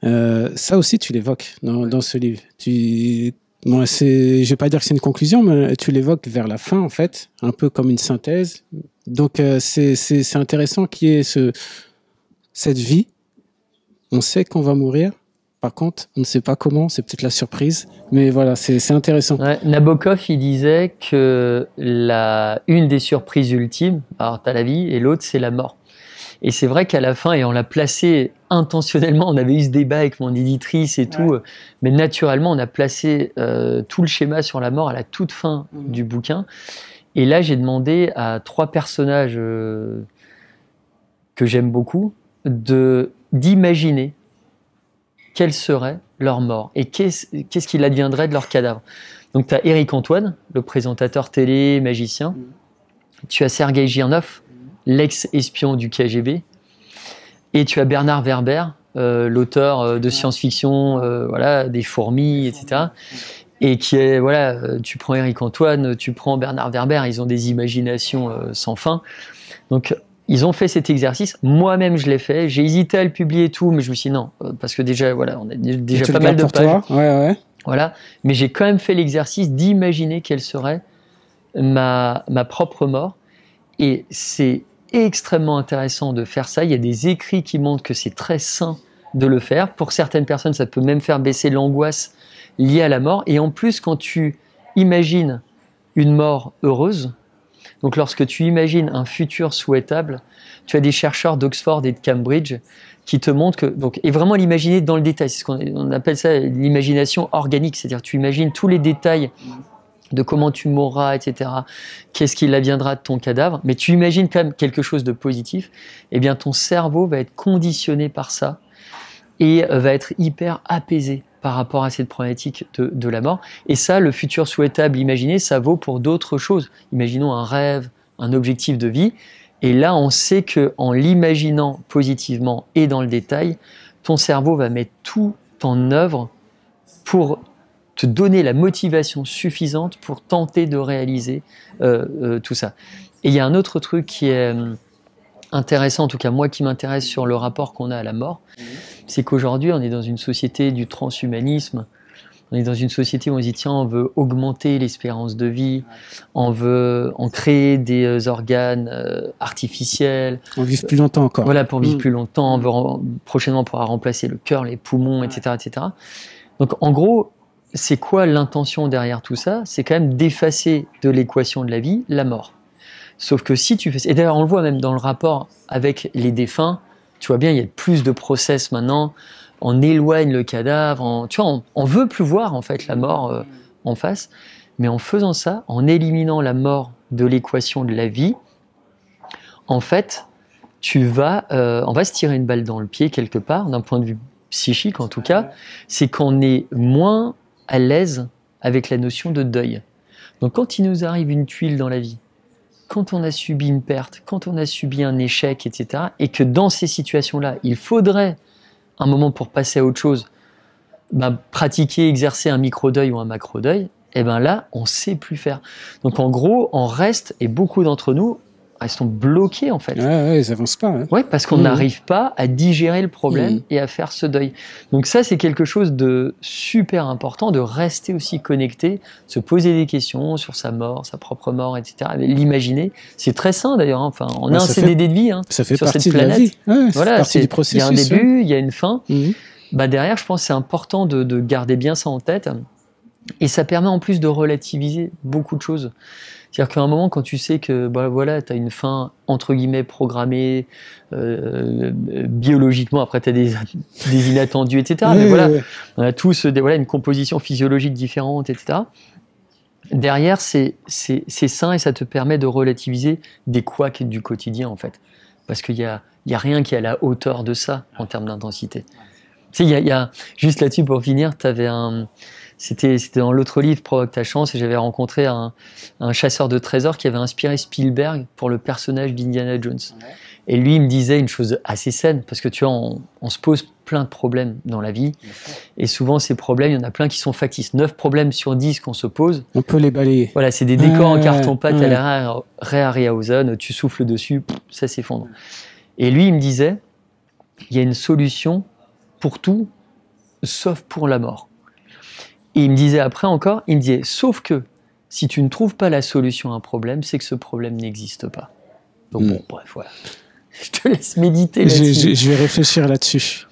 ça aussi tu l'évoques dans ce livre. Je vais pas dire que c'est une conclusion, mais tu l'évoques vers la fin en fait, un peu comme une synthèse. Donc c'est intéressant qu'il y ait cette vie. On sait qu'on va mourir. Par contre, on ne sait pas comment, c'est peut-être la surprise, mais voilà, c'est intéressant. Ouais, Nabokov, il disait que une des surprises ultimes, alors tu as la vie, et l'autre, c'est la mort. Et c'est vrai qu'à la fin, et on l'a placé intentionnellement, on avait eu ce débat avec mon éditrice et tout, mais naturellement, on a placé tout le schéma sur la mort à la toute fin du bouquin. Et là, j'ai demandé à 3 personnages que j'aime beaucoup d'imaginer quelle serait leur mort et qu'est-ce qu'il adviendrait de leur cadavre. Donc tu as Éric Antoine, le présentateur télé, magicien. Tu as Sergueï Girnov, l'ex-espion du KGB. Et tu as Bernard Werber, l'auteur de science-fiction, voilà, des fourmis, etc. Et qui est, voilà, tu prends Éric Antoine, tu prends Bernard Werber, ils ont des imaginations sans fin. Donc ils ont fait cet exercice, moi-même je l'ai fait, j'ai hésité à le publier et tout, mais je me suis dit non, parce que déjà, voilà, on a déjà pas mal de pages. Ouais. Voilà, mais j'ai quand même fait l'exercice d'imaginer quelle serait ma propre mort, et c'est extrêmement intéressant de faire ça. Il y a des écrits qui montrent que c'est très sain de le faire. Pour certaines personnes, ça peut même faire baisser l'angoisse liée à la mort, et en plus, quand tu imagines une mort heureuse, donc lorsque tu imagines un futur souhaitable, tu as des chercheurs d'Oxford et de Cambridge qui te montrent que, donc, et vraiment l'imaginer dans le détail, c'est ce qu'on appelle ça l'imagination organique, c'est-à-dire tu imagines tous les détails de comment tu mourras, etc., qu'est-ce qu'il adviendra de ton cadavre, mais tu imagines quand même quelque chose de positif, eh bien ton cerveau va être conditionné par ça et va être hyper apaisé par rapport à cette problématique de la mort. Et ça, le futur souhaitable imaginé, ça vaut pour d'autres choses. Imaginons un rêve, un objectif de vie. Et là, on sait qu'en l'imaginant positivement et dans le détail, ton cerveau va mettre tout en œuvre pour te donner la motivation suffisante pour tenter de réaliser tout ça. Et il y a un autre truc qui est intéressant, en tout cas moi qui m'intéresse sur le rapport qu'on a à la mort, c'est qu'aujourd'hui on est dans une société du transhumanisme, on est dans une société où on se dit tiens on veut augmenter l'espérance de vie, on veut en créer des organes artificiels. On vit plus longtemps encore. Voilà, pour vivre plus longtemps, on veut prochainement pouvoir remplacer le cœur, les poumons, etc., etc. Donc en gros, c'est quoi l'intention derrière tout ça? C'est quand même d'effacer de l'équation de la vie la mort. Sauf que si tu fais... Et d'ailleurs, on le voit même dans le rapport avec les défunts, tu vois bien, il y a plus de process maintenant, on éloigne le cadavre, tu vois, on veut plus voir en fait la mort en face, mais en faisant ça, en éliminant la mort de l'équation de la vie, en fait, on va se tirer une balle dans le pied quelque part, d'un point de vue psychique en tout cas, c'est qu'on est moins à l'aise avec la notion de deuil. Donc quand il nous arrive une tuile dans la vie, quand on a subi une perte, quand on a subi un échec, etc., et que dans ces situations-là, il faudrait un moment pour passer à autre chose, pratiquer, exercer un micro-deuil ou un macro-deuil, et bien là, on ne sait plus faire. Donc en gros, on reste, et beaucoup d'entre nous restons bloqués en fait. Ouais, ils n'avancent pas. Hein. Ouais, parce qu'on n'arrive pas à digérer le problème et à faire ce deuil. Donc ça, c'est quelque chose de super important, de rester aussi connecté, se poser des questions sur sa mort, sa propre mort, etc. L'imaginer, c'est très sain d'ailleurs. Hein. Enfin, on a un CDD de vie ça fait sur partie cette de planète. La vie. Ouais, voilà, partie du processus. Il y a un début, il y a une fin. Derrière, je pense que c'est important de garder bien ça en tête. Et ça permet en plus de relativiser beaucoup de choses. C'est-à-dire qu'à un moment, quand tu sais que tu as une fin entre guillemets programmée, biologiquement, après tu as des inattendus, etc. Mais on a tous une composition physiologique différente, etc. Derrière, c'est sain et ça te permet de relativiser des couacs du quotidien, en fait. Parce qu'il y a rien qui est à la hauteur de ça en termes d'intensité. Tu sais, il y a juste là-dessus, pour finir, tu avais C'était dans l'autre livre, Provoque ta chance, et j'avais rencontré un chasseur de trésors qui avait inspiré Spielberg pour le personnage d'Indiana Jones. Ouais. Et lui, il me disait une chose assez saine, parce que tu vois, on se pose plein de problèmes dans la vie, et souvent ces problèmes, il y en a plein qui sont factices. 9 problèmes sur 10 qu'on se pose, on peut les balayer. Voilà, c'est des décors en carton-pâte à la Ray Harryhausen, tu souffles dessus, ça s'effondre. Et lui, il me disait, il y a une solution pour tout, sauf pour la mort. Et il me disait après encore, il me disait, sauf que si tu ne trouves pas la solution à un problème, c'est que ce problème n'existe pas. Donc bon, bref, voilà. Je te laisse méditer là-dessus. Je vais réfléchir là-dessus.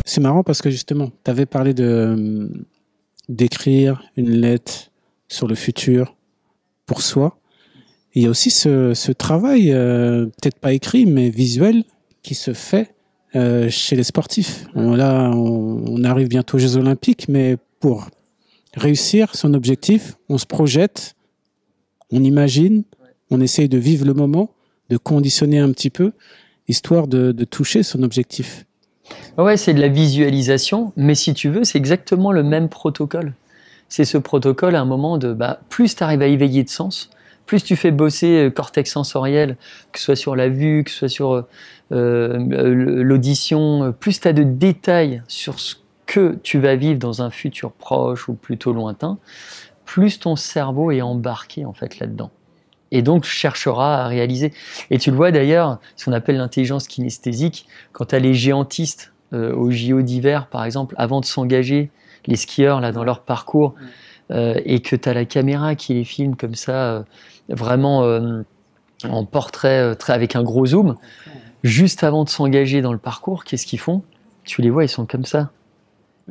C'est marrant parce que justement, tu avais parlé d'écrire une lettre sur le futur pour soi. Et il y a aussi ce travail, peut-être pas écrit, mais visuel, qui se fait chez les sportifs. Là, on arrive bientôt aux Jeux Olympiques, mais pour réussir son objectif, on se projette, on imagine, on essaye de vivre le moment, de conditionner un petit peu, histoire de toucher son objectif. Ouais, c'est de la visualisation, mais si tu veux, c'est exactement le même protocole. C'est ce protocole à un moment de, plus tu arrives à éveiller de sens, plus tu fais bosser cortex sensoriel, que ce soit sur la vue, que ce soit sur l'audition, plus tu as de détails sur ce que tu vas vivre dans un futur proche ou plutôt lointain, plus ton cerveau est embarqué en fait là-dedans. Et donc cherchera à réaliser. Et tu le vois d'ailleurs, ce qu'on appelle l'intelligence kinesthésique, quand tu as les géantistes au JO d'hiver par exemple, avant de s'engager, les skieurs là dans leur parcours, et que tu as la caméra qui les filme comme ça, vraiment en portrait avec un gros zoom, juste avant de s'engager dans le parcours, qu'est-ce qu'ils font? Tu les vois, ils sont comme ça.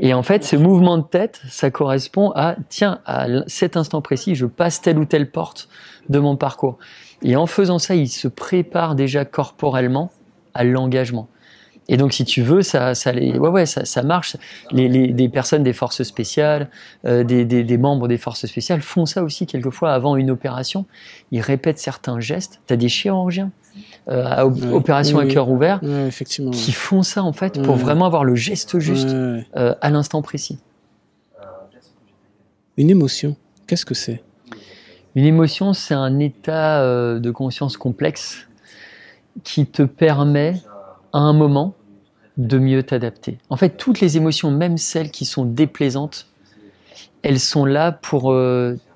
Et en fait, ce mouvement de tête, ça correspond à, tiens, à cet instant précis, je passe telle ou telle porte de mon parcours. Et en faisant ça, il se prépare déjà corporellement à l'engagement. Et donc, si tu veux, ça marche. Des personnes des forces spéciales, des membres des forces spéciales font ça aussi quelquefois avant une opération. Ils répètent certains gestes. Tu as des chirurgiens opération à cœur ouvert qui font ça en fait pour vraiment avoir le geste juste à l'instant précis. Une émotion, qu'est-ce que c'est ? Une émotion, c'est un état de conscience complexe qui te permet à un moment de mieux t'adapter. En fait, toutes les émotions, même celles qui sont déplaisantes, elles sont là pour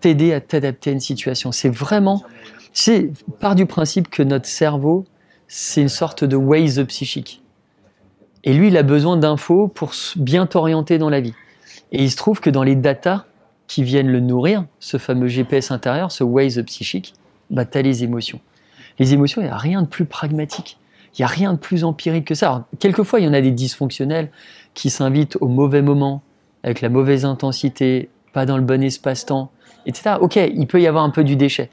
t'aider à t'adapter à une situation. C'est vraiment, part du principe que notre cerveau, c'est une sorte de Waze psychique. Et lui, il a besoin d'infos pour bien t'orienter dans la vie. Et il se trouve que dans les datas qui viennent le nourrir, ce fameux GPS intérieur, ce Waze psychique, bah, tu as les émotions. Les émotions, il n'y a rien de plus pragmatique. Il n'y a rien de plus empirique que ça. Alors, quelquefois, il y en a des dysfonctionnels qui s'invitent au mauvais moment, avec la mauvaise intensité, pas dans le bon espace-temps, etc. Ok, il peut y avoir un peu du déchet.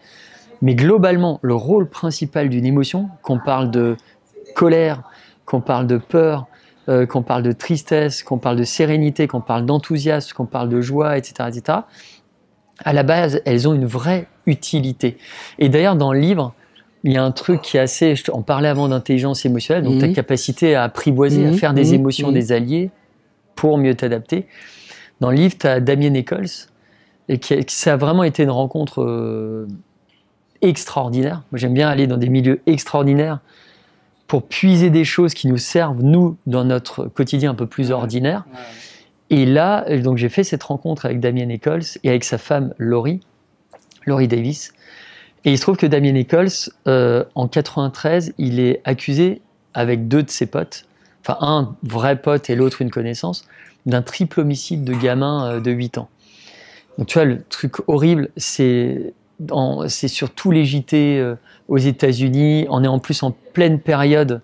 Mais globalement, le rôle principal d'une émotion, qu'on parle de colère, qu'on parle de peur, qu'on parle de tristesse, qu'on parle de sérénité, qu'on parle d'enthousiasme, qu'on parle de joie, etc., etc., à la base, elles ont une vraie utilité. Et d'ailleurs, dans le livre, il y a un truc qui est assez... On parlait avant d'intelligence émotionnelle, donc ta capacité à apprivoiser, à faire des émotions des alliés pour mieux t'adapter. Dans le livre, tu as Damien Echols, et ça a vraiment été une rencontre extraordinaire. Moi, j'aime bien aller dans des milieux extraordinaires pour puiser des choses qui nous servent, nous, dans notre quotidien un peu plus ordinaire. Et là, donc, j'ai fait cette rencontre avec Damien Echols et avec sa femme Laurie Davis. Et il se trouve que Damien Echols, en 93, il est accusé avec 2 de ses potes, enfin un vrai pote et l'autre une connaissance, d'un triple homicide de gamin de 8 ans. Donc tu vois, le truc horrible, c'est sur tous les JT aux États-Unis. On est en plus en pleine période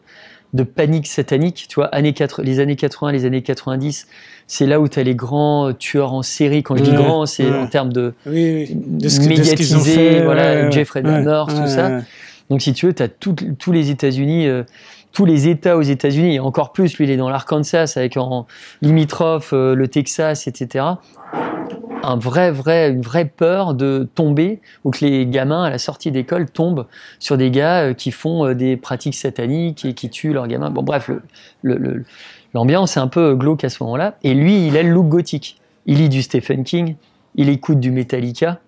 de panique satanique. Tu vois, les années 80, les années 90, c'est là où tu as les grands tueurs en série. Quand je dis grands, c'est en termes de médiatisés, voilà, Jeffrey Dahmer, tout ça. Donc si tu veux, tu as tous les États-Unis, tous les États aux États-Unis, et encore plus, lui il est dans l'Arkansas, avec en limitrophe le Texas, etc. Une vraie peur de tomber, ou que les gamins à la sortie d'école tombent sur des gars qui font des pratiques sataniques et qui tuent leurs gamins. Bon bref, l'ambiance est un peu glauque à ce moment-là. Et lui, il a le look gothique. Il lit du Stephen King, il écoute du Metallica,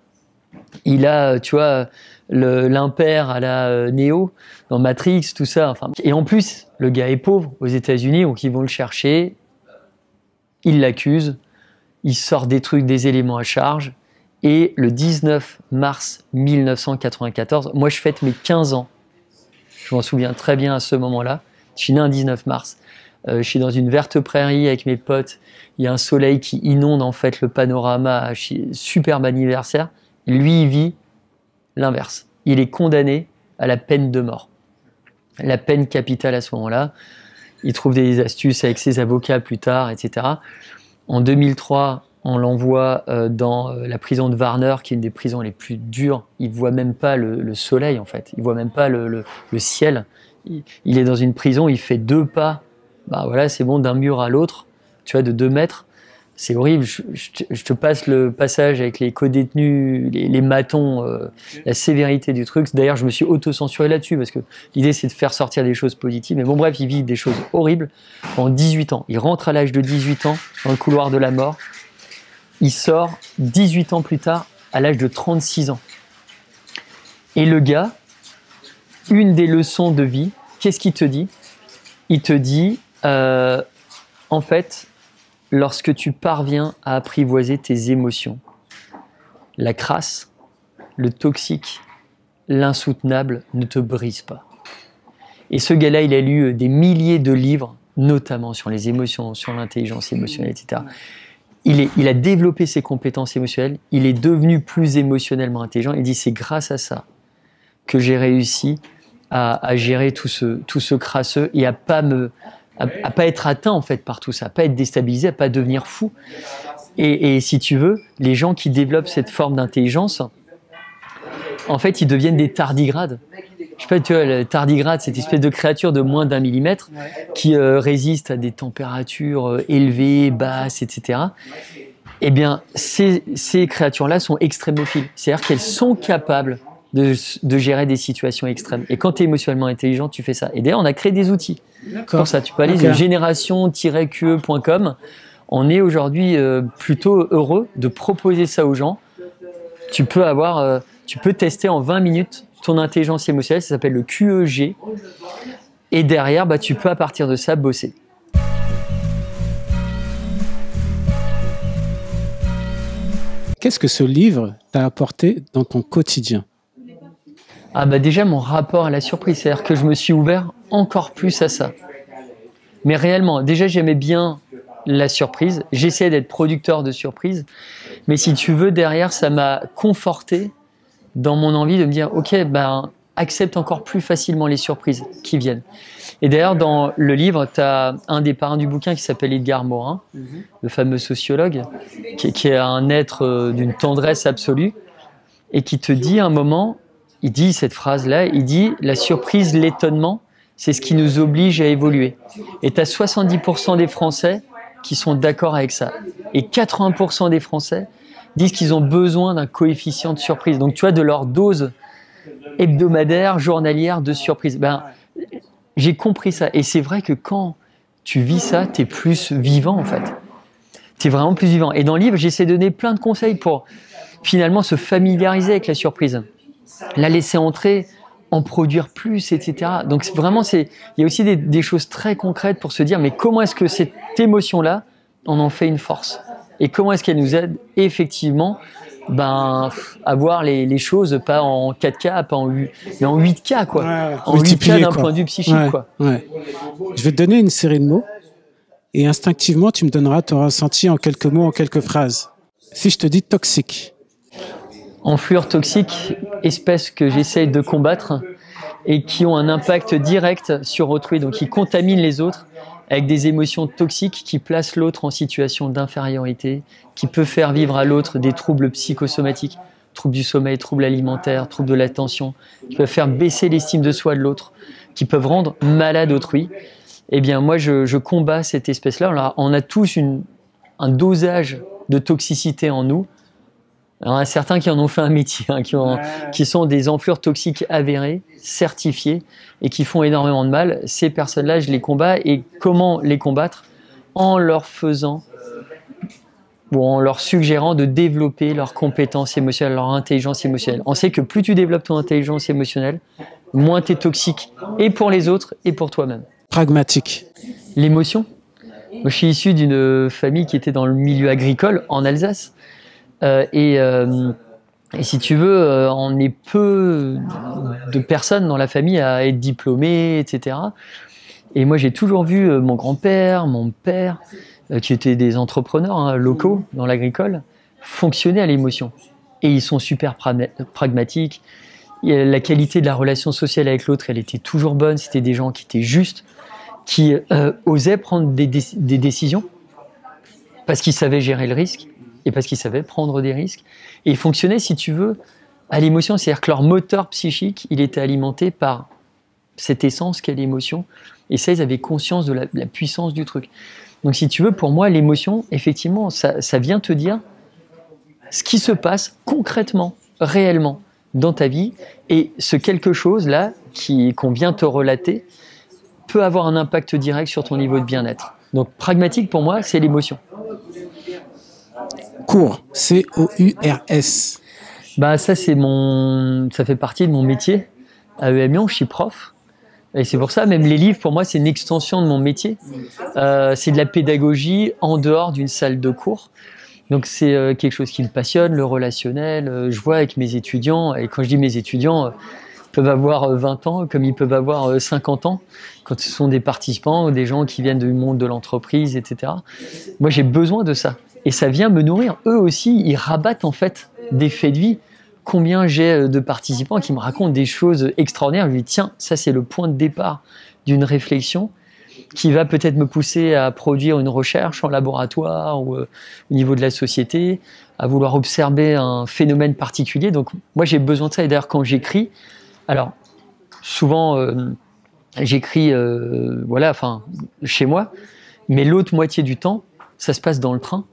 il a, tu vois, l'impair à la Neo dans Matrix, tout ça. Enfin, et en plus, le gars est pauvre aux États-Unis, donc ils vont le chercher, ils l'accusent, il sort des éléments à charge, et le 19 mars 1994, moi je fête mes 15 ans, je m'en souviens très bien à ce moment-là, je suis né un 19 mars, je suis dans une verte prairie avec mes potes, il y a un soleil qui inonde en fait le panorama, superbe anniversaire, lui il vit l'inverse, il est condamné à la peine de mort, la peine capitale à ce moment-là, il trouve des astuces avec ses avocats plus tard, etc. En 2003, on l'envoie dans la prison de Varner, qui est une des prisons les plus dures. Il ne voit même pas le soleil, en fait. Il ne voit même pas le ciel. Il est dans une prison, il fait 2 pas. Bah voilà, c'est bon, d'un mur à l'autre, tu vois, de 2 mètres. C'est horrible. Je te passe le passage avec les co-détenus, les matons, la sévérité du truc. D'ailleurs, je me suis auto-censuré là-dessus parce que l'idée, c'est de faire sortir des choses positives. Mais bon, bref, il vit des choses horribles pendant 18 ans. Il rentre à l'âge de 18 ans dans le couloir de la mort. Il sort 18 ans plus tard à l'âge de 36 ans. Et le gars, une des leçons de vie, qu'est-ce qu'il te dit ? Il te dit, en fait, lorsque tu parviens à apprivoiser tes émotions, la crasse, le toxique, l'insoutenable ne te brise pas. Et ce gars-là, il a lu des milliers de livres, notamment sur les émotions, sur l'intelligence émotionnelle, etc. Il a développé ses compétences émotionnelles, il est devenu plus émotionnellement intelligent. Il dit, c'est grâce à ça que j'ai réussi à gérer tout ce crasseux et à pas me à pas être atteint en fait par tout ça, à pas être déstabilisé, à pas devenir fou. Et si tu veux, les gens qui développent cette forme d'intelligence, en fait, ils deviennent des tardigrades. Je sais pas, tu vois, le tardigrade, cette espèce de créature de moins d'1 millimètre qui résiste à des températures élevées, basses, etc. Eh bien, ces créatures-là sont extrémophiles. C'est-à-dire qu'elles sont capables de gérer des situations extrêmes. Et quand tu es émotionnellement intelligent, tu fais ça. Et d'ailleurs, on a créé des outils pour ça. Tu peux aller sur génération-que.com. On est aujourd'hui plutôt heureux de proposer ça aux gens. Tu peux tester en 20 minutes ton intelligence émotionnelle, ça s'appelle le QEG. Et derrière, tu peux à partir de ça bosser. Qu'est-ce que ce livre t'a apporté dans ton quotidien? Déjà, mon rapport à la surprise, c'est-à-dire que je me suis ouvert encore plus à ça. Mais réellement, déjà, j'aimais bien la surprise. J'essayais d'être producteur de surprises. Mais si tu veux, derrière, ça m'a conforté dans mon envie de me dire, ok, accepte encore plus facilement les surprises qui viennent. Et d'ailleurs, dans le livre, tu as un des parrains du bouquin qui s'appelle Edgar Morin, le fameux sociologue, qui est un être d'une tendresse absolue, et qui te dit à un moment, il dit cette phrase-là, il dit « La surprise, l'étonnement, c'est ce qui nous oblige à évoluer. » Et tu as 70% des Français qui sont d'accord avec ça. Et 80% des Français disent qu'ils ont besoin d'un coefficient de surprise. Donc, tu vois, de leur dose hebdomadaire, journalière de surprise. J'ai compris ça. Et c'est vrai que quand tu vis ça, tu es plus vivant, en fait. Tu es vraiment plus vivant. Et dans le livre, j'essaie de donner plein de conseils pour finalement se familiariser avec la surprise. La laisser entrer, en produire plus, etc. Donc, vraiment, il y a aussi des choses très concrètes pour se dire, mais comment est-ce que cette émotion-là, on en fait une force? Et comment est-ce qu'elle nous aide effectivement à voir les choses pas en 4K, pas en 8, mais en 8K, quoi. En 8K d'un point de vue psychique, quoi. Ouais. Je vais te donner une série de mots et instinctivement, tu me donneras ton ressenti en quelques mots, en quelques phrases. Si je te dis toxique. Enflure toxique, espèces que j'essaye de combattre et qui ont un impact direct sur autrui, donc qui contaminent les autres avec des émotions toxiques qui placent l'autre en situation d'infériorité, qui peut faire vivre à l'autre des troubles psychosomatiques, troubles du sommeil, troubles alimentaires, troubles de l'attention, qui peuvent faire baisser l'estime de soi de l'autre, qui peuvent rendre malade autrui. Eh bien, moi, je combats cette espèce-là. On a tous un dosage de toxicité en nous. Alors, il y a certains qui en ont fait un métier, qui sont des enflures toxiques avérées, certifiées, et qui font énormément de mal. Ces personnes-là, je les combats. Et comment les combattre? En leur faisant, ou en leur suggérant de développer leurs compétences émotionnelles, leur intelligence émotionnelle. On sait que plus tu développes ton intelligence émotionnelle, moins tu es toxique, et pour les autres, et pour toi-même. Pragmatique. L'émotion. Moi, je suis issu d'une famille qui était dans le milieu agricole, en Alsace. Et si tu veux, on est peu de personnes dans la famille à être diplômées, etc. Et moi, j'ai toujours vu mon grand-père, mon père, qui étaient des entrepreneurs locaux dans l'agricole, fonctionner à l'émotion. Et ils sont super pragmatiques. Et la qualité de la relation sociale avec l'autre, elle était toujours bonne. C'était des gens qui étaient justes, qui osaient prendre des décisions parce qu'ils savaient gérer le risque. Et parce qu'ils savaient prendre des risques. Et ils fonctionnaient, si tu veux, à l'émotion. C'est-à-dire que leur moteur psychique, il était alimenté par cette essence qu'est l'émotion. Et ça, ils avaient conscience de la puissance du truc. Donc, si tu veux, pour moi, l'émotion, effectivement, ça vient te dire ce qui se passe concrètement, réellement, dans ta vie. Et ce quelque chose-là, qu'on vient te relater, peut avoir un impact direct sur ton niveau de bien-être. Donc, pragmatique, pour moi, c'est l'émotion. Cours, C-O-U-R-S. Ça fait partie de mon métier. À EM Lyon, je suis prof. Et c'est pour ça, même les livres, pour moi, c'est une extension de mon métier. C'est de la pédagogie en dehors d'une salle de cours. Donc, c'est quelque chose qui me passionne, le relationnel. Je vois avec mes étudiants, et quand je dis mes étudiants, ils peuvent avoir 20 ans, comme ils peuvent avoir 50 ans, quand ce sont des participants ou des gens qui viennent du monde de l'entreprise, etc. Moi, j'ai besoin de ça. Et ça vient me nourrir. Eux aussi, ils rabattent en fait des faits de vie. Combien j'ai de participants qui me racontent des choses extraordinaires. Je lui dis, tiens, ça c'est le point de départ d'une réflexion. qui va peut-être me pousser à produire une recherche en laboratoire ou au niveau de la société, à vouloir observer un phénomène particulier. Donc moi j'ai besoin de ça. Et d'ailleurs quand j'écris, alors souvent j'écris chez moi, mais l'autre moitié du temps, ça se passe dans le train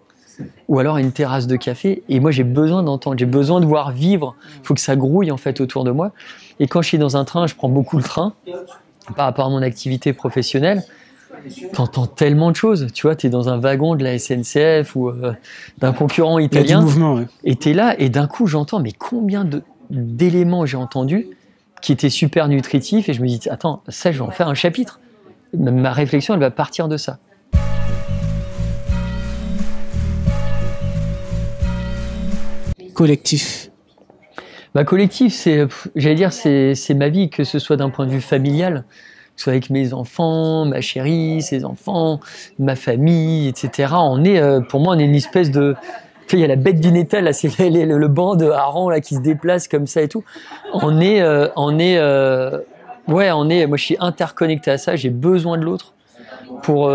ou alors à une terrasse de café. Et moi, j'ai besoin d'entendre, j'ai besoin de voir vivre. Il faut que ça grouille en fait autour de moi. Et quand je suis dans un train, je prends beaucoup le train par rapport à mon activité professionnelle. T'entends tellement de choses. Tu vois, t'es dans un wagon de la SNCF ou d'un concurrent italien. Il y a du mouvement, ouais. Et t'es là, et d'un coup, j'entends, mais combien d'éléments j'ai entendus qui étaient super nutritifs. Et je me dis, attends, ça, je vais en faire un chapitre. Ma réflexion, elle va partir de ça. Collectif. Collectif, c'est ma vie, que ce soit d'un point de vue familial, que ce soit avec mes enfants, ma chérie, ses enfants, ma famille, etc. Pour moi, on est une espèce de... Il y a la bête d'Inétal, là, c'est le banc de harengs là, qui se déplace comme ça et tout. Moi, je suis interconnecté à ça, j'ai besoin de l'autre pour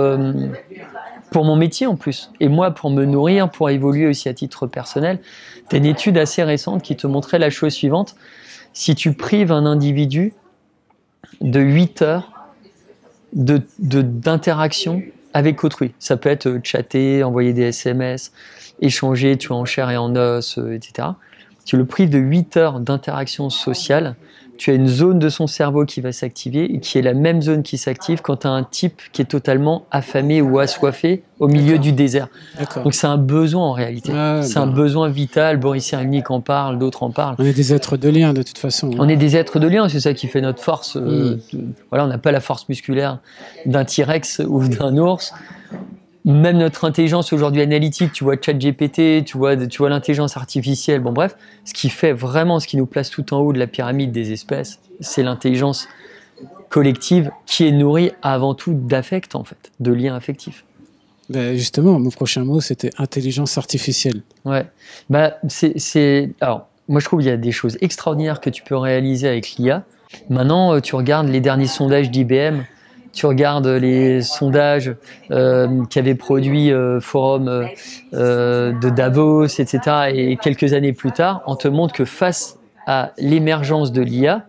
mon métier en plus. Et moi, pour me nourrir, pour évoluer aussi à titre personnel. Tu as une étude assez récente qui te montrait la chose suivante. Si tu prives un individu de 8 heures d'interaction avec autrui, ça peut être chatter, envoyer des SMS, échanger, tu vois, en chair et en os, etc. Tu le prives de 8 heures d'interaction sociale, tu as une zone de son cerveau qui va s'activer et qui est la même zone qui s'active quand tu as un type qui est totalement affamé ou assoiffé au milieu du désert. Donc c'est un besoin en réalité. Un besoin vital. Boris Cyrulnik en parle, d'autres en parlent. On est des êtres de lien de toute façon. On est des êtres de lien, c'est ça qui fait notre force. On n'a pas la force musculaire d'un T-Rex ou d'un ours. Même notre intelligence aujourd'hui analytique, tu vois ChatGPT, tu vois l'intelligence artificielle, bon bref, ce qui fait vraiment, ce qui nous place tout en haut de la pyramide des espèces, c'est l'intelligence collective qui est nourrie avant tout d'affect en fait, de liens affectifs. Justement, mon prochain mot c'était intelligence artificielle. Ouais, alors moi je trouve qu'il y a des choses extraordinaires que tu peux réaliser avec l'IA. Maintenant, tu regardes les derniers sondages d'IBM. Tu regardes les sondages qu'avait produit Forum de Davos, etc. Et quelques années plus tard, on te montre que face à l'émergence de l'IA,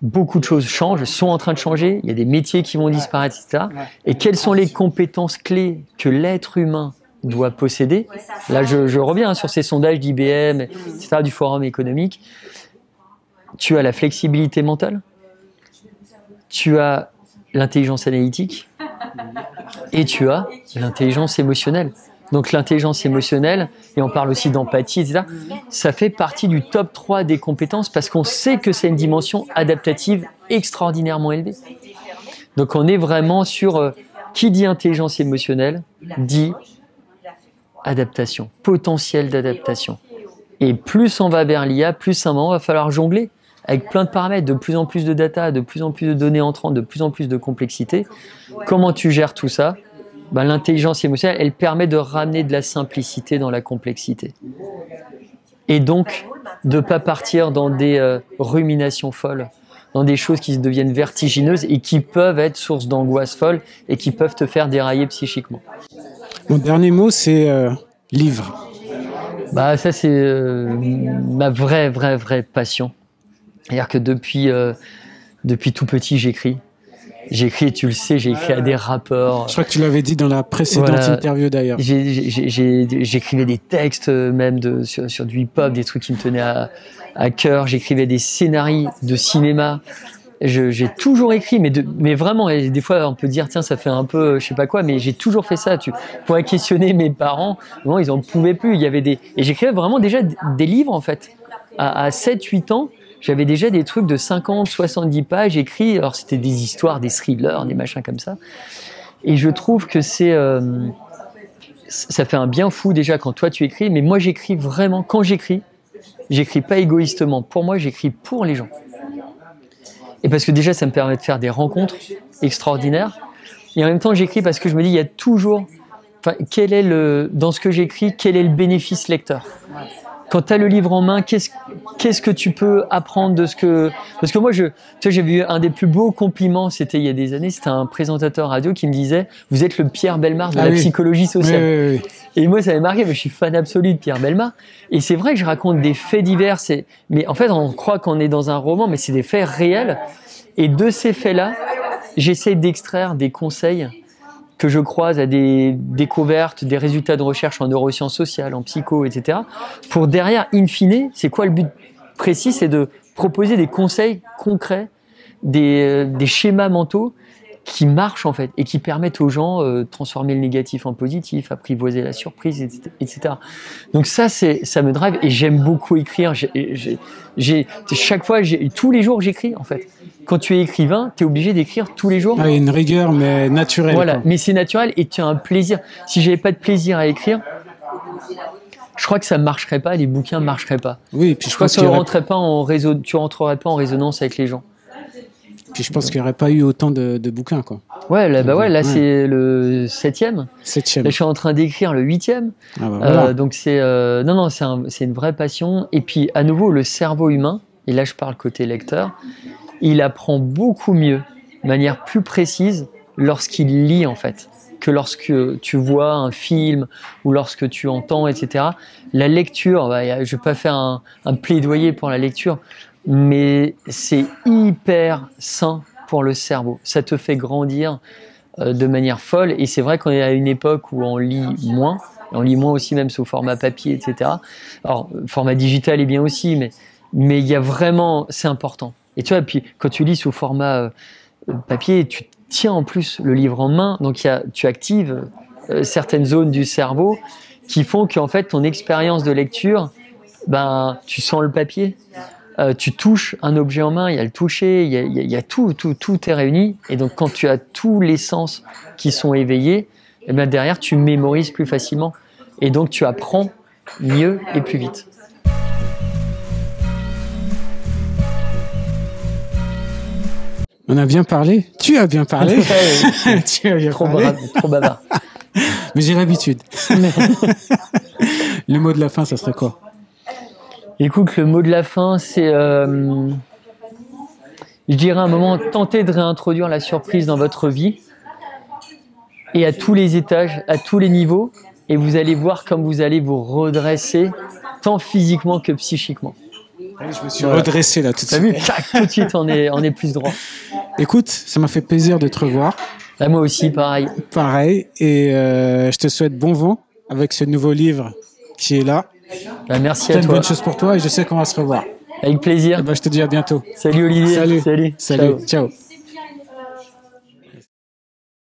beaucoup de choses changent, sont en train de changer. Il y a des métiers qui vont disparaître, etc. Et quelles sont les compétences clés que l'être humain doit posséder? Là, je reviens sur ces sondages d'IBM, etc., du Forum économique. Tu as la flexibilité mentale, tu as l'intelligence analytique et tu as l'intelligence émotionnelle. Donc l'intelligence émotionnelle, et on parle aussi d'empathie, etc., ça fait partie du top 3 des compétences parce qu'on sait que c'est une dimension adaptative extraordinairement élevée. Donc on est vraiment sur qui dit intelligence émotionnelle, dit adaptation, potentiel d'adaptation. Et plus on va vers l'IA, plus à un moment, il va falloir jongler avec plein de paramètres, de plus en plus de data, de plus en plus de données entrantes, de plus en plus de complexité. Comment tu gères tout ça? L'intelligence émotionnelle, elle permet de ramener de la simplicité dans la complexité. Et donc, de ne pas partir dans des ruminations folles, dans des choses qui deviennent vertigineuses et qui peuvent être source d'angoisse folle et qui peuvent te faire dérailler psychiquement. Mon dernier mot, c'est livre. Ça, c'est ma vraie passion. C'est-à-dire que depuis tout petit, j'écris. J'écris, tu le sais, j'ai écrit à des rappeurs. Je crois que tu l'avais dit dans la précédente interview d'ailleurs. J'écrivais des textes même sur du hip-hop, des trucs qui me tenaient à cœur. J'écrivais des scénarios de cinéma. J'ai toujours écrit, mais vraiment, et des fois on peut dire tiens ça fait un peu je sais pas quoi, mais j'ai toujours fait ça. Tu pourrais questionner mes parents, non, ils en pouvaient plus. Il y avait et j'écrivais vraiment déjà des livres en fait. À 7-8 ans, j'avais déjà des trucs de 50, 70 pages écrits. Alors c'était des histoires, des thrillers, des machins comme ça. Et je trouve que ça fait un bien fou déjà quand toi tu écris. Mais moi j'écris vraiment, quand j'écris pas égoïstement. Pour moi, j'écris pour les gens. Et parce que déjà, ça me permet de faire des rencontres extraordinaires. Et en même temps, j'écris parce que je me dis, il y a toujours... dans ce que j'écris, quel est le bénéfice lecteur? quand tu as le livre en main, qu'est-ce que tu peux apprendre de ce que... Parce que moi, tu vois, j'ai vu un des plus beaux compliments, c'était il y a des années, c'était un présentateur radio qui me disait « Vous êtes le Pierre Bellemare de la psychologie sociale. » Oui. Et moi, ça m'avait marqué, mais je suis fan absolu de Pierre Bellemare. Et c'est vrai que je raconte des faits divers, mais en fait, on croit qu'on est dans un roman, mais c'est des faits réels. Et de ces faits-là, j'essaie d'extraire des conseils que je croise à des découvertes, des résultats de recherche en neurosciences sociales, en psycho, etc. Pour derrière, in fine, c'est quoi le but précis? C'est de proposer des conseils concrets, des schémas mentaux qui marchent en fait et qui permettent aux gens de transformer le négatif en positif, apprivoiser la surprise, etc. Donc ça me drive et j'aime beaucoup écrire. Chaque fois, tous les jours, j'écris en fait. Quand tu es écrivain, tu es obligé d'écrire tous les jours. Ah, une rigueur, mais naturelle. Voilà, quoi. mais c'est naturel et tu as un plaisir. Si j'avais pas de plaisir à écrire, je crois que ça marcherait pas, les bouquins marcheraient pas. Oui, puis je crois que tu rentrerais pas en résonance avec les gens. Puis je pense qu'il n'y aurait pas eu autant de bouquins, quoi. Ouais, là c'est le 7e. Là, je suis en train d'écrire le 8e. Ah bah voilà. Donc c'est une vraie passion. Et puis à nouveau, le cerveau humain, et là je parle côté lecteur, il apprend beaucoup mieux, de manière plus précise, lorsqu'il lit en fait, que lorsque tu vois un film ou lorsque tu entends, etc. La lecture, je ne vais pas faire un plaidoyer pour la lecture, mais c'est hyper sain pour le cerveau. Ça te fait grandir de manière folle. Et c'est vrai qu'on est à une époque où on lit moins. On lit moins aussi même sous format papier, etc. Alors, le format digital est bien aussi, mais il y a vraiment... C'est important. Et tu vois, puis quand tu lis sous format papier, tu tiens en plus le livre en main. Donc, tu actives certaines zones du cerveau qui font qu'en fait, ton expérience de lecture, tu sens le papier. Tu touches un objet en main, il y a le toucher, il y a tout est réuni. Et donc, quand tu as tous les sens qui sont éveillés, et derrière, tu mémorises plus facilement. Et donc, tu apprends mieux et plus vite. On a bien parlé. Tu as bien parlé. Tu as bien parlé. Trop bavard. Mais j'ai l'habitude. Le mot de la fin, ça serait quoi? Écoute, le mot de la fin, c'est, je dirais un moment, tentez de réintroduire la surprise dans votre vie et à tous les étages, à tous les niveaux, et vous allez voir comme vous allez vous redresser, tant physiquement que psychiquement. Je me suis redressé là tout de suite. T'as vu, tac, tout de suite, on est plus droit. Écoute, ça m'a fait plaisir de te revoir. Là, moi aussi, pareil. Pareil, et je te souhaite bon vent avec ce nouveau livre qui est là. Merci à toi. Plein de bonnes choses pour toi et je sais qu'on va se revoir. Avec plaisir. Et je te dis à bientôt. Salut Olivier. Salut. Ciao.